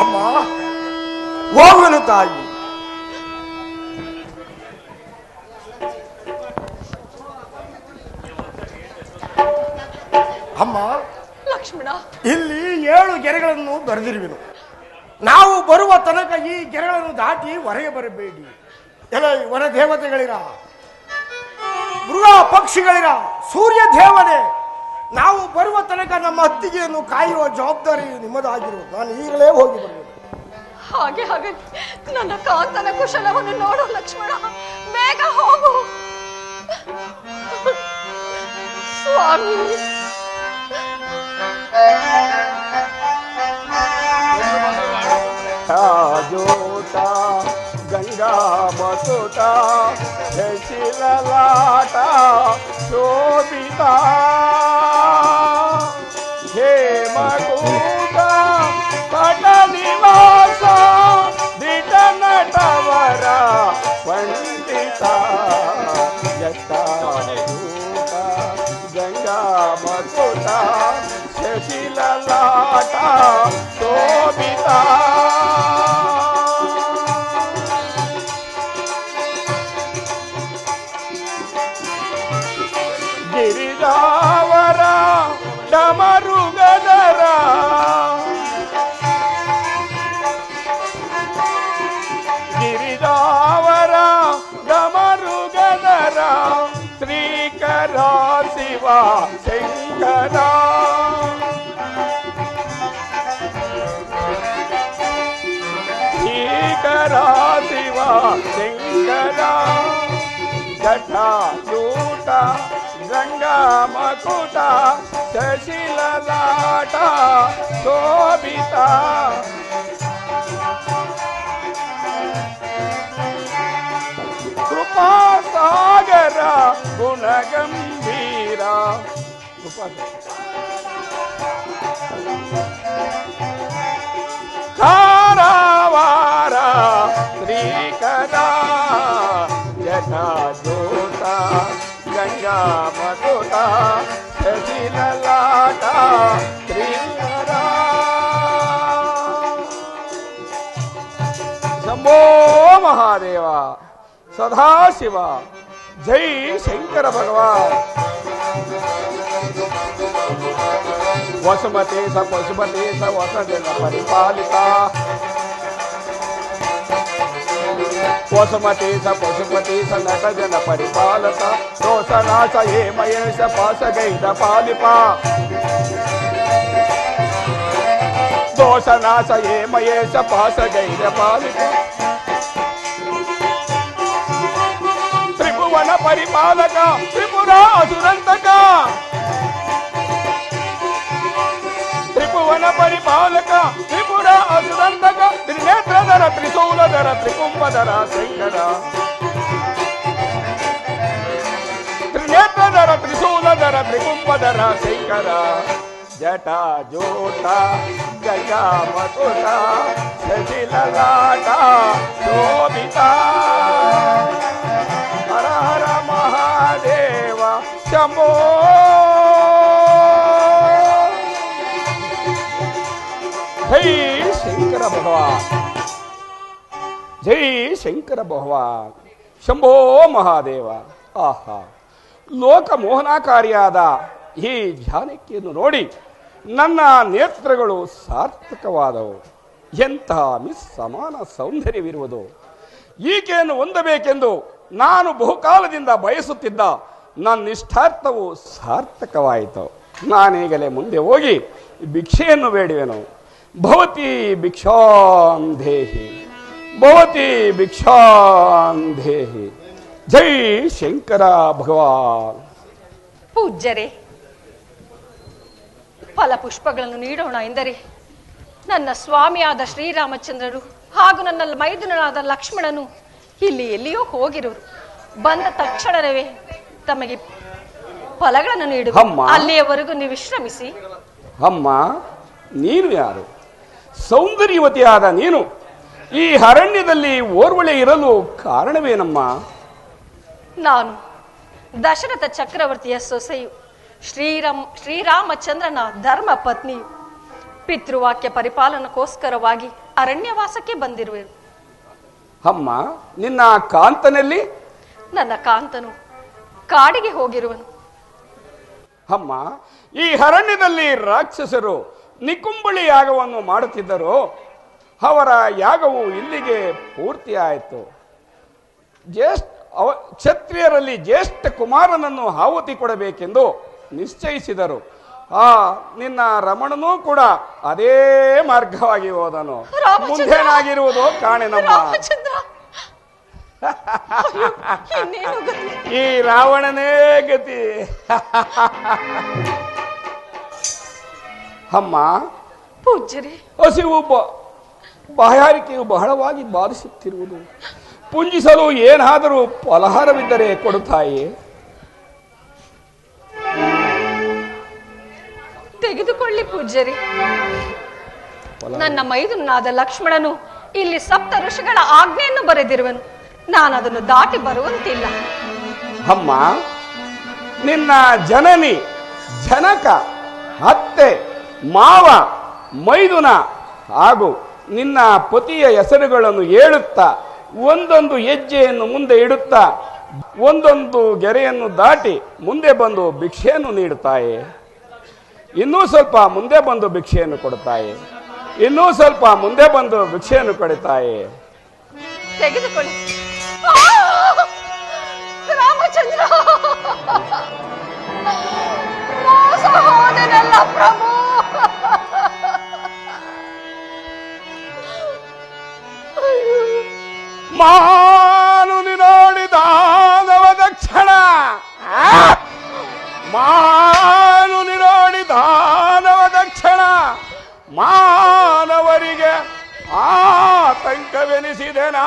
ಅಮ್ಮ, ಹೋಗಲು ತಾಯಿ. ಅಮ್ಮ, ಲಕ್ಷ್ಮಣ, ಇಲ್ಲಿ 7 ಗೆರೆಗಳನ್ನು ಬರೆದಿರುವೆನು. ನಾವು ಬರುವ ತನಕ ಈ ಗೆರೆಗಳನ್ನು ದಾಟಿ ಹೊರಗೆ ಬರಬೇಡಿ. ಎಲ್ಲ ವನ ದೇವತೆಗಳಿರ, ಮೃಗ ಪಕ್ಷಿಗಳಿರ, ಸೂರ್ಯ ದೇವನೇ, ನಾವು ಬರುವ ತನಕ ನಮ್ಮ ಅತ್ತಿಗೆಯನ್ನು ಕಾಯುವ ಜವಾಬ್ದಾರಿ ನಿಮ್ಮದಾಗಿರುವುದು. ನಾನು ಈಗಲೇ ಹೋಗಿ ಬರಬೇಕು. ಹಾಗೆ ಹಾಗೆ ನನ್ನ ಕಾಂತನ ಕುಶಲವನ್ನು ನೋಡು ಲಕ್ಷ್ಮಣ, ಬೇಗ ಹೋಗು. ಸ್ವಾಮಿ, ಜೋಟ ಗಂಗಾ ಮಸುಟ ಶಶಿಲಲಾಟ ಶೋಭಿತ ಹೇಮಕೂಟ ಪಟ ನಿವಾಸ ದಿಟ ನಟವರ ಪಂಡಿತ ಯಥಾಜೂಟ ಗಂಗಾ ಮಸುಟ ಶಶಿಲಲಾಟ ಶೋಭಿತ ಗಿರಿಜಾವರ ಡಮರುಗದರ ಗಿರಿಜಾವರ ಡಮರುಗದರ ಶ್ರೀಕರ ಶಿವ ಶಂಕರ ಶ್ರೀಕರ ಶಿವ ಶಂಕರ ಜಟಾಜೂಟ ಗಂಗಾ ಮಕುಟ ಶಶಿಲಲಾಟ ಶೋಭಿತ ಕೃಪಾ ಸಾಗರ ಗುಣಗಂಭೀರ ಕಾರವಾರ ಶ್ರೀಕರ ಜಟಾಜೂಟ ಗಂಗಾ ಮಕುಟ ಶಶಿಲಲಾಟ ಶ್ರೀಕರ. ಶಂಭೋ ಮಹಾದೇವ, ಸದಾಶಿವ, ಜೈ ಶಂಕರ ಭಗವಾನ್. ವಸುಮತಿ ಸ ಪಶುಪತಿ ಸ ವಸಜನ ಪರಿಪಾಲಿತ ವಸುಮತಿ ಸ ಪಶುಪತಿ ಸ ನಟ ಜನ ಪರಿಪಾಲಕ ದೋಷನಾಶ ಹೇ ಮಹೇಶ ಪಾಸಗೈದ ಪಾಲಿಪ ದೋಷನಾಶ ಹೇ ಮಹೇಶ ಪಾಸಗೈದ ಪಾಲಿಪ ತ್ರಿಭುವನ ಪರಿಪಾಲಕ ತ್ರಿಪುರ ಅಸುರಂತಕ ತ್ರಿಭುವನ ಪರಿಪಾಲಕ ತ್ರಿಪುರ ತ್ರಿನೇತ್ರಧರ ತ್ರಿಶೂಲಧರ ತ್ರಿಕುಂಭಧರ ಶಂಕರ ತ್ರಿನೇತ್ರಧರ ತ್ರಿಶೂಲಧರ ತ್ರಿಕುಂಭಧರ ಶಂಕರ ಜಟ ಜೋಟ ಗಜ ಮಕುಟ ಶಶಿಲಲಾಟ ಶೋಭಿತ ಹರ ಹರ ಮಹಾದೇವ ಶಂಭೋ ಜೈ ಶಂಕರ ಭಗವಾನ್ ಜೈ ಶಂಕರ ಭಗವಾನ್ ಶಂಭೋ ಮಹಾದೇವ. ಆಹಾ, ಲೋಕ ಮೋಹನಾಕಾರಿಯಾದ ಈ ಧ್ಯಾನಕ್ಕೆಯನ್ನು ನೋಡಿ ನನ್ನ ನೇತ್ರಗಳು ಸಾರ್ಥಕವಾದವು. ಎಂತಹ ಸಮಾನ ಸೌಂದರ್ಯವಿರುವುದು. ಈಕೆಯನ್ನು ಹೊಂದಬೇಕೆಂದು ನಾನು ಬಹುಕಾಲದಿಂದ ಬಯಸುತ್ತಿದ್ದ ನನ್ನ ಇಷ್ಟಾರ್ಥವು ಸಾರ್ಥಕವಾಯಿತು. ನಾನೀಗಲೇ ಮುಂದೆ ಹೋಗಿ ಭಿಕ್ಷೆಯನ್ನು ಬೇಡುವೆನು. ಭವತಿ ಭಿಕ್ಷಾಂ ದೇಹಿ, ಭವತಿ ಭಿಕ್ಷಾಂ ದೇಹಿ. ಜೈ ಶಂಕರ ಭಗವಾನ್. ಪೂಜ್ಯರೇ, ಫಲಪುಷ್ಪಗಳನ್ನು ನೀಡೋಣ ಎಂದರೆ ನನ್ನ ಸ್ವಾಮಿಯಾದ ಶ್ರೀರಾಮಚಂದ್ರರು ಹಾಗೂ ನನ್ನ ಮೈದುನನಾದ ಲಕ್ಷ್ಮಣನು ಇಲ್ಲಿ ಎಲ್ಲಿಯೋ ಹೋಗಿರುವರು. ಬಂದ ತಕ್ಷಣವೇ ತಮಗೆ ಫಲಗಳನ್ನು ನೀಡುವ. ಅಲ್ಲಿಯವರೆಗೂ ನೀವು ವಿಶ್ರಮಿಸಿ. ಅಮ್ಮ, ನೀನು ಯಾರು? ಸೌಂದರ್ಯವತಿಯಾದ ನೀನು ಈ ಅರಣ್ಯದಲ್ಲಿ ಓರ್ವಳೆ ಇರಲು ಕಾರಣವೇನಮ್ಮ? ನಾನು ದಶರಥ ಚಕ್ರವರ್ತಿಯ ಸೊಸೆಯು, ಶ್ರೀರಾಮಚಂದ್ರನ ಧರ್ಮ ಪತ್ನಿಯು. ಪಿತೃವಾಕ್ಯ ಪರಿಪಾಲನಕ್ಕೋಸ್ಕರವಾಗಿ ಅರಣ್ಯವಾಸಕ್ಕೆ ಬಂದಿರುವೆನು. ಅಮ್ಮ, ನಿನ್ನ ಕಾಂತನಲ್ಲಿ? ನನ್ನ ಕಾಂತನು ಕಾಡಿಗೆ ಹೋಗಿರುವನು. ಅಮ್ಮ, ಈ ಅರಣ್ಯದಲ್ಲಿ ರಾಕ್ಷಸರು ನಿಕುಂಬಳಿ ಯಾಗವನ್ನು ಮಾಡುತ್ತಿದ್ದರು. ಅವರ ಯಾಗವು ಇಲ್ಲಿಗೆ ಪೂರ್ತಿಯಾಯಿತು. ಕ್ಷತ್ರಿಯರಲ್ಲಿ ಜ್ಯೇಷ್ಠ ಕುಮಾರನನ್ನು ಆಹುತಿ ಕೊಡಬೇಕೆಂದು ನಿಶ್ಚಯಿಸಿದರು. ನಿನ್ನ ರಮಣನೂ ಕೂಡ ಅದೇ ಮಾರ್ಗವಾಗಿ ಹೋದನು. ಮುಂದೇನಾಗಿರುವುದು ಕಾಣೆನಮ್ಮ. ಈ ರಾವಣನೇ ಗತಿ. ಅಮ್ಮ, ಪೂಜ್ಯರೇ, ಹಸಿವು ಬಾಯಾರಿಕೆಯು ಬಹಳವಾಗಿ ಬಾಧಿಸುತ್ತಿರುವುದು. ಪುಂಜಿಸಲು ಏನಾದರೂ ಫಲಹಾರವಿದ್ದರೆ ಕೊಡುತ್ತಾಯೇ? ತೆಗೆದುಕೊಳ್ಳಿ ಪೂಜ್ಯರೇ. ನನ್ನ ಮೈದುನಾದ ಲಕ್ಷ್ಮಣನು ಇಲ್ಲಿ ಸಪ್ತ ಋಷಿಗಳ ಆಜ್ಞೆಯನ್ನು ಬರೆದಿರುವನು. ನಾನು ಅದನ್ನು ದಾಟಿ ಬರುವಂತಿಲ್ಲ. ಅಮ್ಮ, ನಿನ್ನ ಜನನಿ, ಜನಕ, ಅತ್ತೆ, ಮಾವ, ಮೈದುನ ಹಾಗೂ ನಿನ್ನ ಪತಿಯ ಹೆಸರುಗಳನ್ನು ಹೇಳುತ್ತಾ ಒಂದೊಂದು ಹೆಜ್ಜೆಯನ್ನು ಮುಂದೆ ಇಡುತ್ತಾ ಒಂದೊಂದು ಗೆರೆಯನ್ನು ದಾಟಿ ಮುಂದೆ ಬಂದು ಭಿಕ್ಷೆಯನ್ನು ನೀಡುತ್ತಾಯೆ. ಇನ್ನೂ ಸ್ವಲ್ಪ ಮುಂದೆ ಬಂದು ಭಿಕ್ಷೆಯನ್ನು ಕೊಡುತ್ತಾಯೆ. ಇನ್ನೂ ಸ್ವಲ್ಪ ಮುಂದೆ ಬಂದು ಭಿಕ್ಷೆಯನ್ನು ಕೊಡುತ್ತಾಯೆ. ತೆಗೆದುಕೊಳ್ಳಿ. ರಾಮಚಂದ್ರ, ಮೋಸ ಹೋದೆನಲ್ಲ ಪ್ರಭು. ಮಾನು ನೋಡಿ ದಾನವ ದಕ್ಷಿಣ, ಮಾನು ನೋಡಿ ದಾನವ ದಕ್ಷಿಣ, ಮಾನವರಿಗೆ ಆತಂಕವೆನಿಸಿದೆನಾ.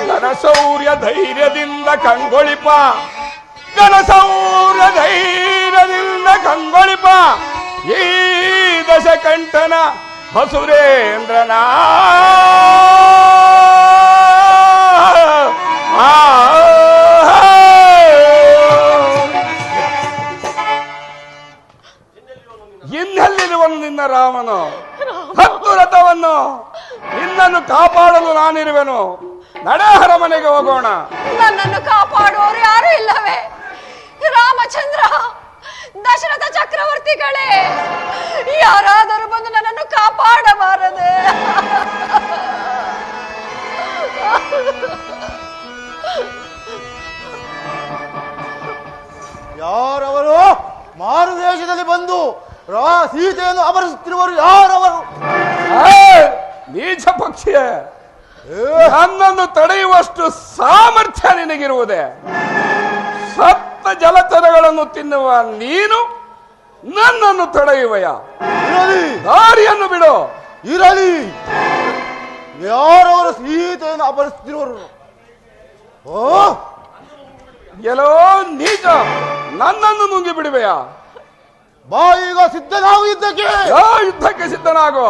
ಘನಶೌರ್ಯ ಧೈರ್ಯದಿಂದ ಕಂಗೊಳಿಪ, ಘನಶೌರ್ಯ ಧೈರ್ಯದಿಂದ ಕಂಗೊಳಿಪ ಈ ದಶಕಂಠನ ಹಸುರೇಂದ್ರನ. ಇನ್ನೆಲ್ಲಿರುವನು ನಿನ್ನ ರಾಮನು? ಹತ್ತು ರಥವನ್ನು ನಿನ್ನನ್ನು ಕಾಪಾಡಲು ನಾನಿರುವೆನು. ನಡೆ, ಅರಮನೆಗೆ ಹೋಗೋಣ. ನನ್ನನ್ನು ಕಾಪಾಡುವವರು ಯಾರು ಇಲ್ಲವೇ? ರಾಮಚಂದ್ರ, ದಶರಥ ಚಕ್ರವರ್ತಿಗಳೇ, ಯಾರಾದರೂ ಬಂದು ನನ್ನನ್ನು ಕಾಪಾಡಬಾರದೆ? ಯಾರವರು? ಮಾರುದೇಶದಲ್ಲಿ ಬಂದು ಸೀತೆಯನ್ನು ಅಪಹರಿಸುತ್ತಿರುವರು ಯಾರವರು? ನೀಚ ಪಕ್ಷಿಯೇ, ನನ್ನನ್ನು ತಡೆಯುವಷ್ಟು ಸಾಮರ್ಥ್ಯ ನಿನಗಿರುವುದೇ? ಸತ್ಯ ಸಪ್ತ ಜಲಚರಗಳನ್ನು ತಿನ್ನುವ ನೀನು ನನ್ನನ್ನು ತಡೆಯುವೆಯ? ದಾರಿಯನ್ನು ಬಿಡು. ಇರಲಿ, ಯಾರವರ ಸೀತೆಯನ್ನು ಅಪಹರಿಸುತ್ತಿರುವರು? ಎಲ್ಲೋ ನೀಚ, ನನ್ನನ್ನು ನುಂಗಿ ಬಿಡುವೆಯ? ಬಾ, ಈಗ ಸಿದ್ಧನಾಗು ಯುದ್ಧಕ್ಕೆ. ಯುದ್ಧಕ್ಕೆ ಸಿದ್ಧನಾಗು.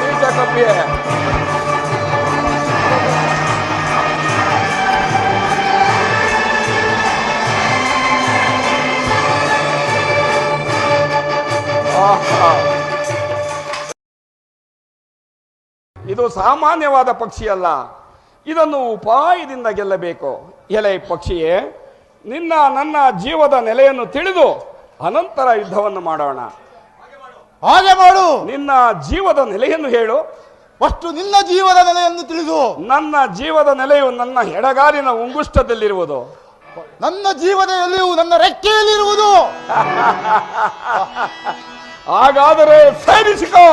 ನೀಚ ಕಪ್ಪಿಯೇ, ಇದು ಸಾಮಾನ್ಯವಾದ ಪಕ್ಷಿಯಲ್ಲ, ಇದನ್ನು ಉಪಾಯದಿಂದ ಗೆಲ್ಲಬೇಕು. ಎಲೆ ಪಕ್ಷಿಯೇ, ನಿನ್ನ ನನ್ನ ಜೀವದ ನೆಲೆಯನ್ನು ತಿಳಿದು ಅನಂತರ ಯುದ್ಧವನ್ನು ಮಾಡೋಣ. ಹಾಗೆ ಮಾಡು. ನಿನ್ನ ಜೀವದ ನೆಲೆಯನ್ನು ಹೇಳು. ಫಸ್ಟ್ ನಿನ್ನ ಜೀವದ ನೆಲೆಯನ್ನು ತಿಳಿದು. ನನ್ನ ಜೀವದ ನೆಲೆಯು ನನ್ನ ಎಡಗಾಲಿನ ಉಂಗುಷ್ಟದಲ್ಲಿರುವುದು. ನನ್ನ ಜೀವದ ನೆಲೆಯು ನನ್ನ ರೆಕ್ಕೆಯಲ್ಲಿರುವುದು. ಹಾಗಾದರೆ ಸೇರಿಸಿಕೋ.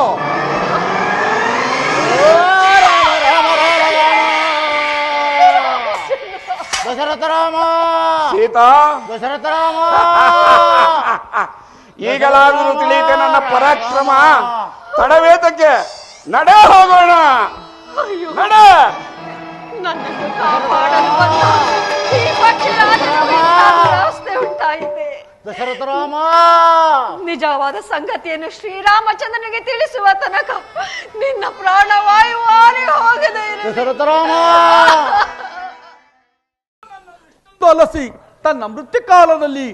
ದಶರಥ ರಾಮ, ಸೀತಾ, ದಶರಥ ರಾಮ, ಈಗಲಾದರೂ ತಿಳಿಯುತ್ತೆ ನನ್ನ ಪರಾಕ್ರಮ. ತಡವೇತಕ್ಕೆ, ನಡೆ ಹೋಗೋಣ. ನಡೆ. ನನ್ನನ್ನು ಕಾಪಾಡಲು ಬಂದ ಈ ಪಕ್ಷಿರಾಜನಿಗೆ ದುರವಸ್ಥೆ ಉಂಟಾಯಿತೆ. ದಶರಥ ರಾಮ, ನಿಜವಾದ ಸಂಗತಿಯನ್ನು ಶ್ರೀರಾಮಚಂದ್ರನಿಗೆ ತಿಳಿಸುವ ತನಕ ನಿನ್ನ ಪ್ರಾಣವಾಯು ಹಾರಿ ಹೋಗದೆ ಇರಲಿ. ದಶರಥ ರಾಮ. ತೊಲಸಿ ತನ್ನ ಮೃತ್ಯು ಕಾಲದಲ್ಲಿ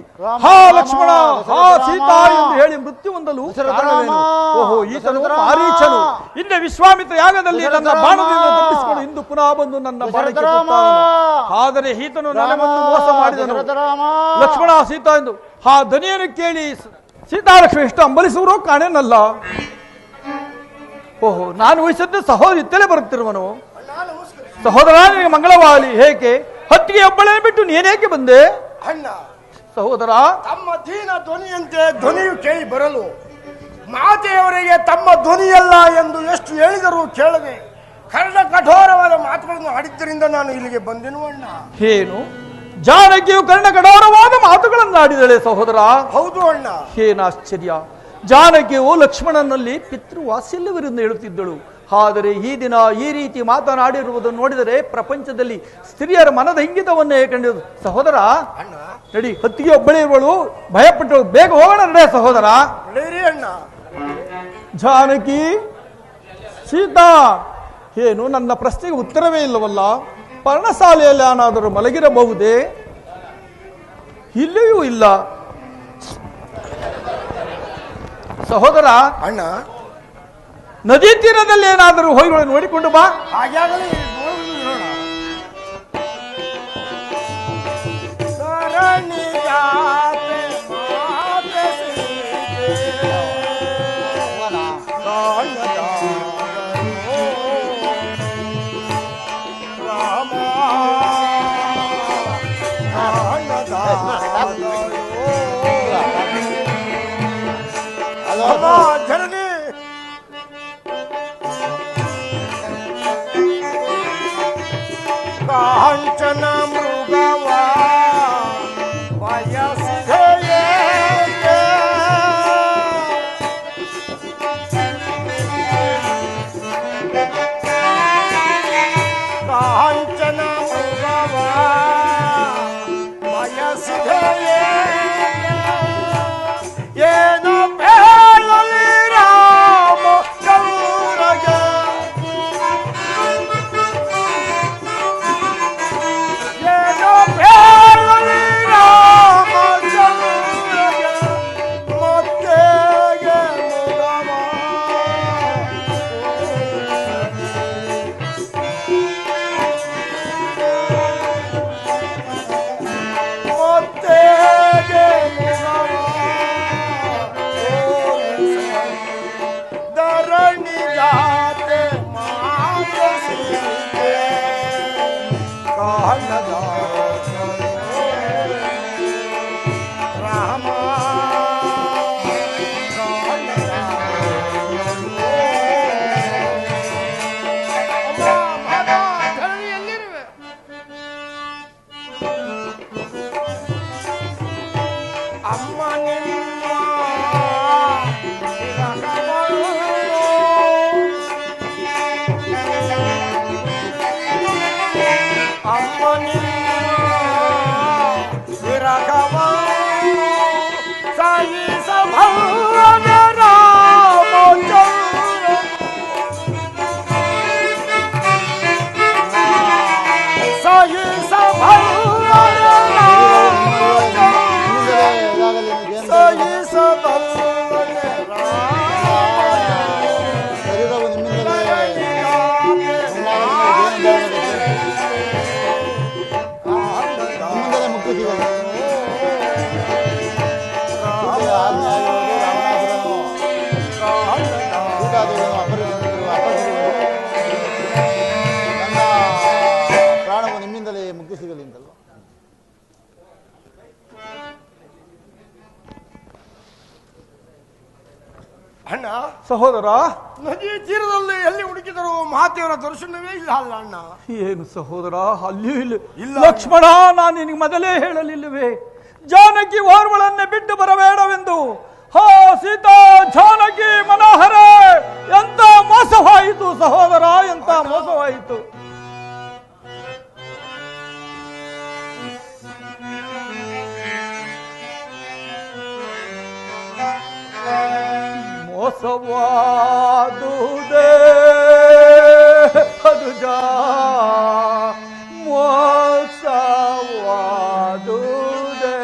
ಹಾ ಲಕ್ಷ್ಮಣ, ಹಾ ಸೀತಾ ಎಂದು ಹೇಳಿ ಮೃತ್ಯು ಹೊಂದಲು ಕಾರಣವೇನು? ಓಹೋ, ಈತನು ಮಾರೀಚನು. ಹಿಂದೆ ವಿಶ್ವಾಮಿತ್ರ ಯಾಗದಲ್ಲಿ ನನ್ನ ಬಾಣದಿಂದ ತಪ್ಪಿಸಿಕೊಂಡು ಇಂದು ಪುನಃ ಬಂದು ನನ್ನ ಬಾಣಕ್ಕೆ ಕೊಟ್ಟಾನು. ಆದರೆ ಈತನು ನನಗೊಂದು ಮೋಸ ಮಾಡಿದನು. ಲಕ್ಷ್ಮಣ, ಸೀತಾ ಎಂದು ಆ ಧ್ವನಿಯನ್ನು ಕೇಳಿ ಸೀತಾಲಕ್ಷ್ಮಿ ಎಷ್ಟು ಅಂಬಲಿಸುವರೋ ಕಾಣೇನಲ್ಲ. ಓಹೋ, ನಾನು ವಹಿಸಿದ್ದು ಸಹೋದರಿ ಇತ್ತಲೇ ಬರುತ್ತಿರುವನು. ಸಹೋದರ, ನಿನಗೆ ಮಂಗಳವಾಗಲಿ. ಹೇಗೆ ಹೊತ್ತಿಗೆ ಒಬ್ಬಳೇ ಬಿಟ್ಟು ನೀನೇಕೆ ಬಂದೆ? ಅಣ್ಣ, ಸಹೋದರ, ತಮ್ಮ ದೀನ ಧ್ವನಿಯಂತೆ ಧ್ವನಿಯು ಕೇಳಿ ಬರಲು ಮಾತೆಯವರಿಗೆ ತಮ್ಮ ಧ್ವನಿಯಲ್ಲ ಎಂದು ಎಷ್ಟು ಹೇಳಿದರೂ ಕೇಳದೆ ಕರ್ಣ ಕಠೋರವಾದ ಮಾತುಗಳನ್ನು ಆಡಿದ್ದರಿಂದ ನಾನು ಇಲ್ಲಿಗೆ ಬಂದೆನು ಅಣ್ಣ. ಏನು ಜಾನಕಿಯು ಕರ್ಣ ಕಠೋರವಾದ ಮಾತುಗಳನ್ನಾಡಿದಳೆ ಸಹೋದರ? ಹೌದು ಅಣ್ಣ. ಏನಾಶ್ಚರ್ಯ! ಜಾನಕಿಯು ಲಕ್ಷ್ಮಣನಲ್ಲಿ ಪಿತೃವಾತ್ಸಲ್ಯವಿರುವುದು ಹೇಳುತ್ತಿದ್ದಳು. ಆದರೆ ಈ ದಿನ ಈ ರೀತಿ ಮಾತನಾಡಿರುವುದನ್ನು ನೋಡಿದರೆ ಪ್ರಪಂಚದಲ್ಲಿ ಸ್ತ್ರೀಯರ ಮನದ ಇಂಗಿತವನ್ನೇ ಕಂಡಿರುವುದು. ಸಹೋದರ, ನಡಿ, ಹೊತ್ತಿಗೆ ಒಬ್ಬಳೇ ಇರುವಳು, ಭಯಪಟ್ಟು ಬೇಗ ಹೋಗೋಣ. ನಡೆ ಸಹೋದರ. ಅಣ್ಣ. ಜಾನಕಿ, ಸೀತಾ, ಏನು ನನ್ನ ಪ್ರಶ್ನೆಗೆ ಉತ್ತರವೇ ಇಲ್ಲವಲ್ಲ? ಪರ್ಣಶಾಲೆಯಲ್ಲಿ ಏನಾದರೂ ಮಲಗಿರಬಹುದೇ? ಇಲ್ಲಿಯೂ ಇಲ್ಲ. ಸಹೋದರ, ಅಣ್ಣ, ನದಿ ತೀರದಲ್ಲಿ ಏನಾದರೂ ಹೋಗಿ ನೋಡಿಕೊಂಡು ಬಾ. ಹಾಗಾಗಲೇ ಜನನಿ ಕಾಂಚನ ಮೃಗವ ಬಯಸಿದೆಯೇ ಕಾಂಚನ ಮೃಗವ ಬಯಸಿದೆಯೇ ಏನೋ ಬೇಳಲಿ ರಾಮ ಗೌರಗೆ ನನ್ನ ಪ್ರಾಣವು ನಿಮ್ಮಿಂದಲೇ ಮುಕ್ತಿ ಸಿಗಲಿ ಅಂತಲ್ವ. ಅಣ್ಣ, ಸಹೋದರ, ನದಿ ತೀರದಲ್ಲಿ ಎಲ್ಲಿ ಹುಡುಕಿದರೂ ಮಹಾದೇವರ ದರ್ಶನವೇ ಇಲ್ಲ ಅಲ್ಲ ಅಣ್ಣ. ಏನು ಸಹೋದರ, ಅಲ್ಲಿಯೂ ಇಲ್ಲ. ಲಕ್ಷ್ಮಣ, ನಾನು ನಿನಗೆ ಮೊದಲೇ ಹೇಳಲಿಲ್ಲವೇ ಜಾನಕಿ ಓರ್ವಳನ್ನೇ ಬಿಟ್ಟು ಬರಬೇಡವೆಂದು? ಹೋ ಸೀತಾ, ಜಾನಕಿ ಮನೋಹರ, ಎಂತ ಮೋಸವಾಯಿತು ಸಹೋದರ, ಎಂತ ಮೋಸವಾಯಿತು. ಮೋಸವಾದುದೇ ಅನುಜ, ಮೋಸವಾದುದೇ.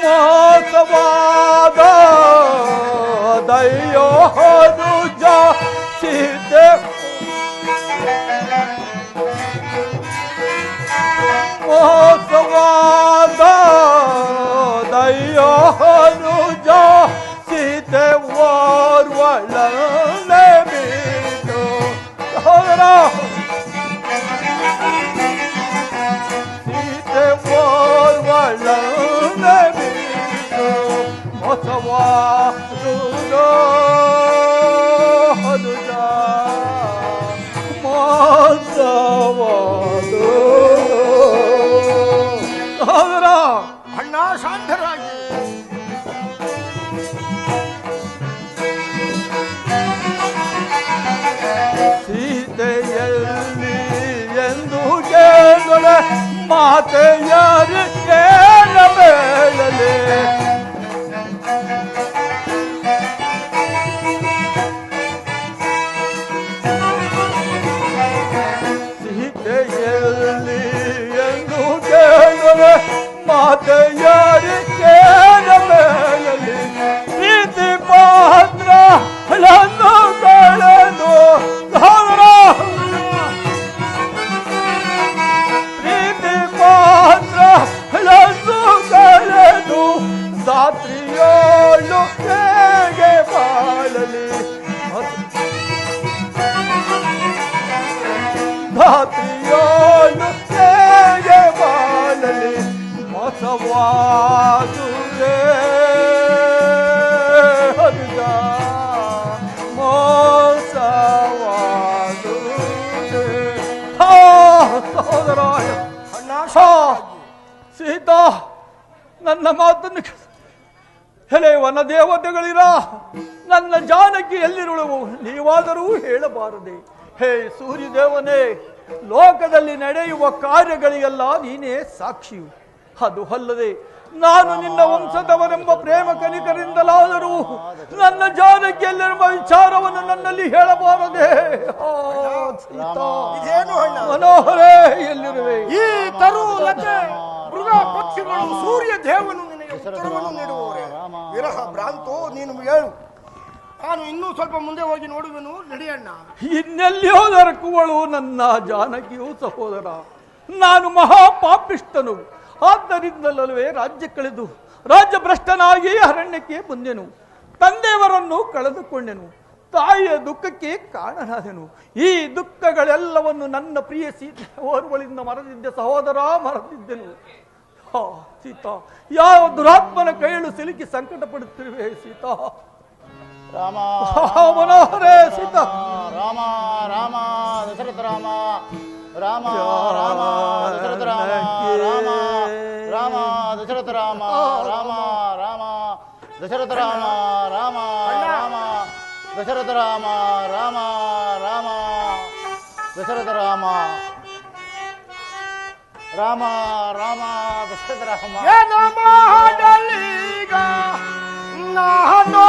ಮೋಸವಾದ ದಯ್ಯೋ ಅನುಜ ಸಿದ್ದೆ. ಮೋಸವಾದ ದಯ್ಯೋ ಅನುಜ ಸೀತೆ ಓರ್ವಳನ್ನೇ ಬಿಟ್ಟು. ಸಹೋದರ, ಸೀತೆ ಓರ್ವಳನ್ನೇ ಬಿಟ್ಟು ಮೋಸವಾದುದೋ ಅನುಜ, ಮೋಸವಾದು. ಅಣ್ಣ, ಶಾಂತರಾಗಿ. ಸೀತೆಯಲ್ಲಿ ಎಂದು ಕೇಳಲೆ ಮಾತೆಯಾರಿ ಕೇಳ ಬೇಡಲೆ. ಸೀತೆಯಲ್ಲಿ ಎಂದು ಕೇಳಲೆ ಮಾತೆಯಾರಿ ಕೇಳ ಬೇಡಲೆ. ಪ್ರೀತಿ ಪಾತ್ರ ಹಳನ್ನು ಕಳೆದು ಸಹೋದರ, ಪ್ರೀತಿ ಪಾತ್ರ ಹಳನ್ನು ಕಳೆದು ದಾತ್ರಿಯೋಳು ಹೇಗೆ ಬಾಳಲಿ. ಧಾತ್ರಿಯೋಳು ಹೇಗೆ ಬಾಳಲಿ. ಮೋಸವಾದುದೇ ಅನುಜ, ಮೋಸವಾದುದೇ. ಸಹೋದರ, ಸೀತಾ, ನನ್ನ ಮಾತನ್ನು ಹೆಲೆ ವನ ದೇವತೆಗಳಿರ, ನನ್ನ ಜಾನಕಿ ಎಲ್ಲಿರುಳವು ನೀವಾದರೂ ಹೇಳಬಾರದೆ. ಹೇ ಸೂರ್ಯದೇವನೇ, ಲೋಕದಲ್ಲಿ ನಡೆಯುವ ಕಾರ್ಯಗಳಿಗೆಲ್ಲ ನೀನೇ ಸಾಕ್ಷಿಯು. ಅದು ಅಲ್ಲದೆ ನಾನು ನಿನ್ನ ವಂಶದವರೆಂಬ ಪ್ರೇಮ ಕನಿಕರಿಂದಲಾದರೂ ನನ್ನ ಜಾನಕಿಯಲ್ಲಿರುವ ವಿಚಾರವನ್ನು ನನ್ನಲ್ಲಿ ಹೇಳಬಾರದೆ. ಇದೇನು ಅಣ್ಣ? ಮನೋಹರೇ, ಎಲ್ಲಿರುವೆ? ಈ ತರು ಲತೆ ಮೃಗ ಪಕ್ಷಿಗಳು ಸೂರ್ಯ ದೇವನು ನಿನಗೆ ಉತ್ತರವನ್ನು ನೀಡುವವರೇ. ವಿರಹ ಭ್ರಾಂತೋ ನೀನು ಹೇಳು. ನಾನು ಇನ್ನೂ ಸ್ವಲ್ಪ ಮುಂದೆ ಹೋಗಿ ನೋಡುವೆನು, ನಡೆಯಣ್ಣ. ಇನ್ನೆಲ್ಲಿಯೋ ದೊರಕುವಳು ನನ್ನ ಜಾನಕಿಯು ಸಹೋದರ. ನಾನು ಮಹಾಪಾಪಿಷ್ಟನು. ಆದ್ದರಿಂದಲೇ ರಾಜ್ಯ ಕಳೆದು ರಾಜ್ಯ ಭ್ರಷ್ಟನಾಗಿ ಅರಣ್ಯಕ್ಕೆ ಬಂದೆನು. ತಂದೆಯವರನ್ನು ಕಳೆದುಕೊಂಡೆನು. ತಾಯಿಯ ದುಃಖಕ್ಕೆ ಕಾರಣನಾದೆನು. ಈ ದುಃಖಗಳೆಲ್ಲವನ್ನು ನನ್ನ ಪ್ರಿಯ ಸೀತೆ ಓರ್ವಳಿಂದ ಮರೆದಿದ್ದೆ ಸಹೋದರ, ಮರೆತಿದ್ದೆನು. ಸೀತಾ, ಯಾವ ದುರಾತ್ಮನ ಕೈಯಲು ಸಿಲುಕಿ ಸಂಕಟ ಪಡುತ್ತಿರುವೆ ಸೀತಾ. ರಾಮ ಮನೋಹರೇ, ಸೀತಾ. ರಾಮ ರಾಮ ದಶರಥ ರಾಮ, ರಾಮ ರಾಮ ದಶರಥ ರಾಮ, ರಾಮ ರಾಮ ದಶರಥ ರಾಮ, ರಾಮ ರಾಮ ದಶರಥ ರಾಮ, ರಾಮ ರಾಮ ದಶರಥ ರಾಮ, ರಾಮ ರಾಮ ದಶರಥ ರಾಮ, ರಾಮ ರಾಮ ದಶರಥ ರಾಮ. ಮಾಡಲೀಗ ನಾನು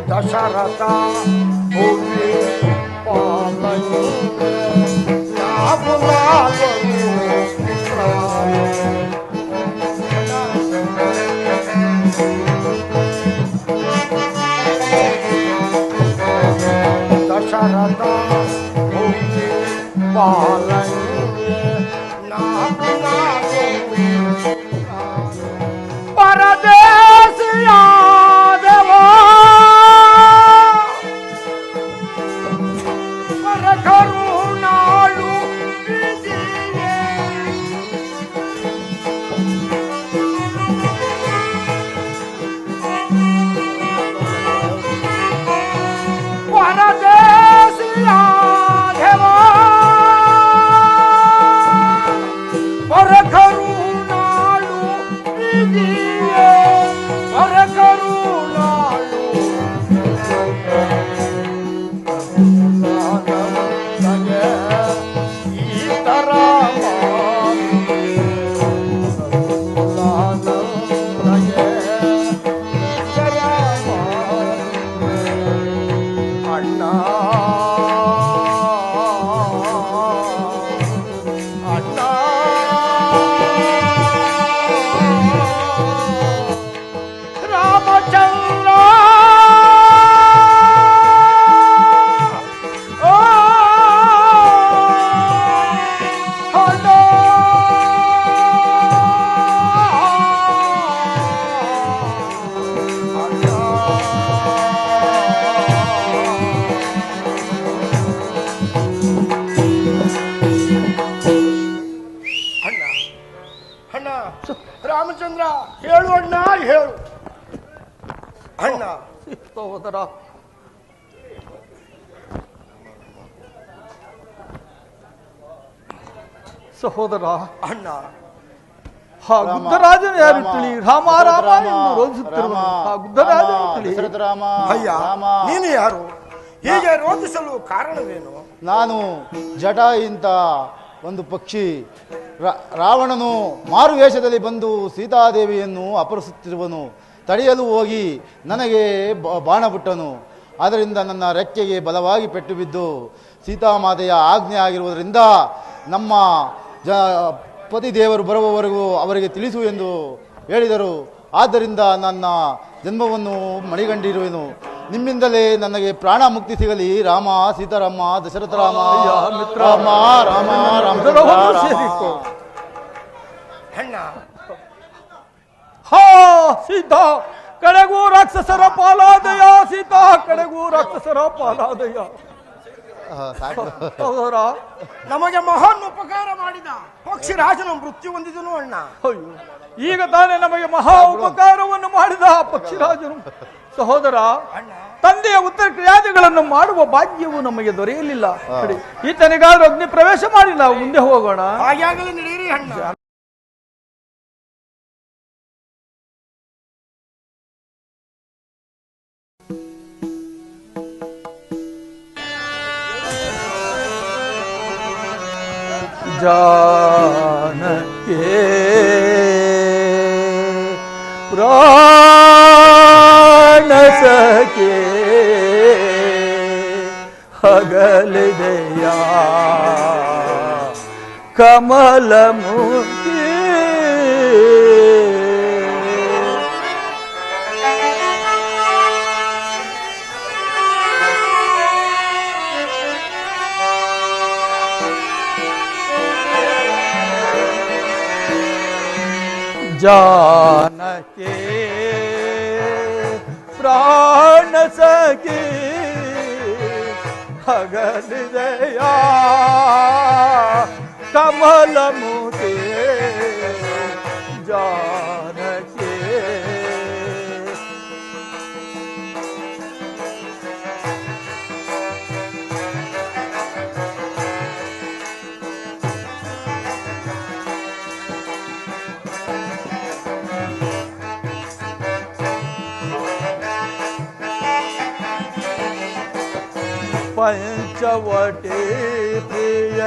ದಶರಥ ಭೂಮಿ ದಶರಥ ಭೂಮಿ ಪರದೇಶಿಯಾದವೋ ಕರುಣಾಳು ಪರದೇಶಿಯಾದವೋ ಕರುಣಾಳು ಕರುಣಾಳು ಈ ತರ ಅಣ್ಣ ಅಣ್ಣ ರಾಮಚಂದ್ರ ಅಣ್ಣ ಅಣ್ಣ ರಾಮಚಂದ್ರ ಹೇಳು ಅಣ್ಣ ಹೇಳು ಅಣ್ಣ ಸಹೋದರ ಸಹೋದರ ಅಣ್ಣ ಆ ಗುದ್ದರಾಜನು ಯಾರು ತಿಳಿ ರಾಮ ರಾಮ ಎಂದು ರೋಧಿಸುತ್ತಿರುವನು ಆ ಗುದ್ದರಾಜನು ತಿಳಿ ರಾಮ ಅಯ್ಯ ನೀನು ಯಾರು ಹೀಗೆ ರೋಧಿಸಲು ಕಾರಣವೇನು? ನಾನು ಜಟ ಇಂತ ಒಂದು ಪಕ್ಷಿ ರಾವಣನು ಮಾರುವೇಷದಲ್ಲಿ ಬಂದು ಸೀತಾದೇವಿಯನ್ನು ಅಪಹರಿಸುತ್ತಿರುವನು. ತಡೆಯಲು ಹೋಗಿ ನನಗೆ ಬಾಣ ಬಿಟ್ಟನು. ಆದ್ದರಿಂದ ನನ್ನ ರೆಕ್ಕೆಗೆ ಬಲವಾಗಿ ಪೆಟ್ಟು ಬಿದ್ದು ಸೀತಾಮಾತೆಯ ಆಜ್ಞೆ ಆಗಿರುವುದರಿಂದ ನಮ್ಮ ಪತಿದೇವರು ಬರುವವರೆಗೂ ಅವರಿಗೆ ತಿಳಿಸು ಎಂದು ಹೇಳಿದರು. ಆದ್ದರಿಂದ ನನ್ನ ಜನ್ಮವನ್ನು ಮಣಿಗಂಡಿರುವೆನು. ನಿಮ್ಮಿಂದಲೇ ನನಗೆ ಪ್ರಾಣ ಮುಕ್ತಿ ಸಿಗಲಿ. ರಾಮ ಸೀತಾರಾಮ ದಶರಥ ರಾಮ ರಾಮ ರಾಮ ರಾಮ ಅಣ್ಣ ಹಾ ಸೀತಾ ಕಡೆಗೂ ರಾಕ್ಷಸರ ಪಾಲಾದಯ ಸೀತಾ ಕಡೆಗೂ ರಾಕ್ಷಸರ ಪಾಲಾದಯ. ಸಹೋದರ ನಮಗೆ ಮಹಾನ್ ಉಪಕಾರ ಮಾಡಿದ ಪಕ್ಷಿರಾಜನು ಮೃತ್ಯು ಹೊಂದಿದನು ಅಣ್ಣ. ಅಯ್ಯೋ ಈಗ ತಾನೇ ನಮಗೆ ಮಹಾ ಉಪಕಾರವನ್ನು ಮಾಡಿದ ಪಕ್ಷಿರಾಜನು. ಸಹೋದರ ತಂದೆಯ ಉತ್ತರ ಕ್ರಿಯಾದಿಗಳನ್ನು ಮಾಡುವ ಭಾಗ್ಯವು ನಮಗೆ ದೊರೆಯಲಿಲ್ಲ. ಈತನಿಗಾದ್ರೂ ಅಗ್ನಿ ಪ್ರವೇಶ ಮಾಡಿ ನಾವು ಮುಂದೆ ಹೋಗೋಣ. ಹಾಗಾಗಲೇ ನಡೆಯಿರಿ ಅಣ್ಣ. जानके प्राण सके हगल दया कमल मुखी जानके प्राण सके ಹಗಲಿದೆಯ ಕಮಲ ಮೂರ್ತಿ ಜಾನಕಿ पंचवटी प्रिय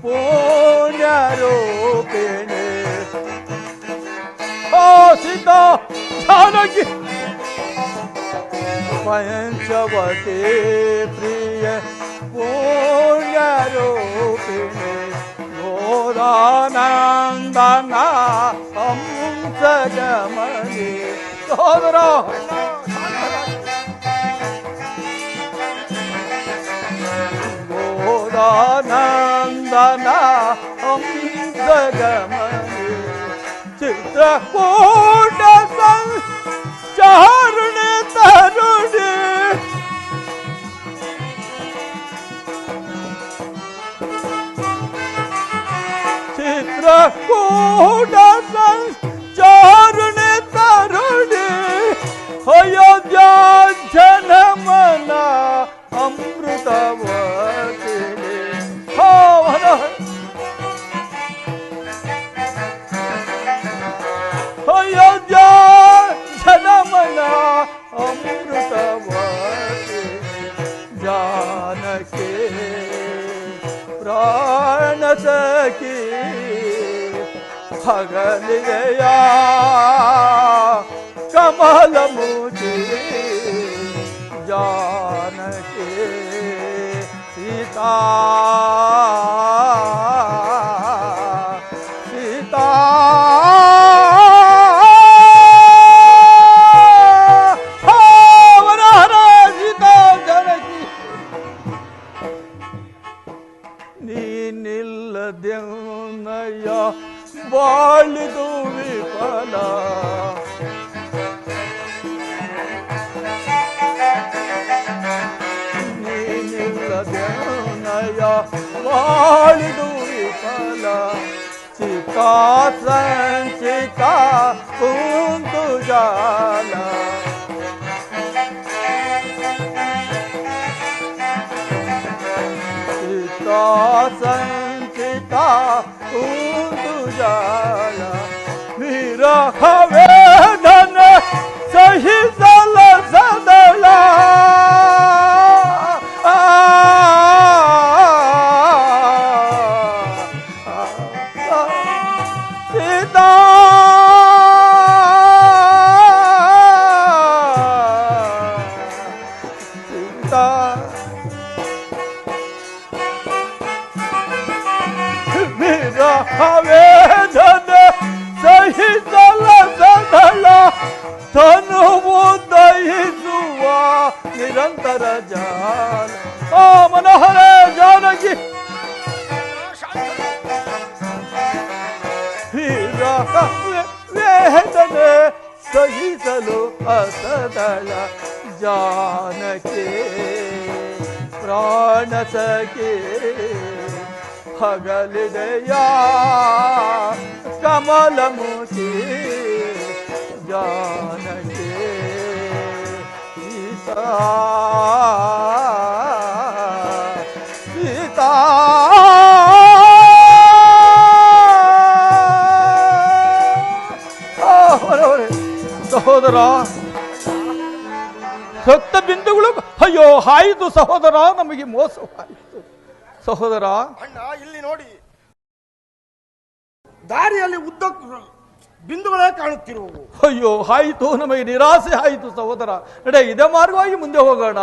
पुण्यरूपिणी ओ सीता जानकी पंचवटी प्रिय पुण्यरूपिणी गोदानंदना हंसगमनी सहोदरा गोदानंदना हंसगमनी चित्रकूट संचारुणी तरुणी चित्रकूट संचारुणी तरुणी अयोध्या जनमना अमृतवतिनी हो अयोध्या जनमना अमृतवती जानकी प्राण सखी हगलिया कमल मुझे जानकी सीता सीता सीता जानकी ನೀನಿಲ್ಲದೆನ್ನಯ್ಯ ಬಾಳಿದು ವಿಫಲ ನೀನಿಲ್ಲದೆನ್ನಯ್ಯ ಬಾಳಿದು ವಿಫಲ ಚಿತಾ ಸಂಚಿತ ಕುಂತು ಜಾಲ ಸಂಚಿತ ಕುಂತು ಜಾಲ ವಿರಹ ವೇದನ ಸಹಿಸಲ ಸದಳ ಸೀತಾ ಸೀತಾ ವೇದನ ಸಹಿಸಲ ಸದಳ ತನುವು ದಹಿಸುವ ನಿರಂತರ ಜಾಲ ಆ ಮನೋಹರ ಜಾನಕಿ ವೇದನೆ ಸಹಿಸಲು ಅಸದಳ ಜಾನಕಿ ಪ್ರಾಣ ಸಖಿ ಹಗಲಿದೆಯ ಕಮಲ ಮುಖಿ जानकी सीता सीता ಸಹೋದರ ರಕ್ತ ಬಿಂದುಗಳು ಅಯ್ಯೋ ಆಯಿತು ಸಹೋದರ, ನಮಗೆ ಮೋಸವಾಯಿತು ಸಹೋದರ. ಅಣ್ಣ ಇಲ್ಲಿ ನೋಡಿ, ದಾರಿಯಲ್ಲಿ ಉದ್ದಕ್ಕೂ ಬಿಂದುಗಳೇ ಕಾಣುತ್ತಿರುವು. ಅಯ್ಯೋ ಆಯಿತು, ನಮಗೆ ನಿರಾಸೆ ಆಯಿತು ಸಹೋದರ. ನಡೆ ಇದೇ ಮಾರ್ಗವಾಗಿ ಮುಂದೆ ಹೋಗೋಣ.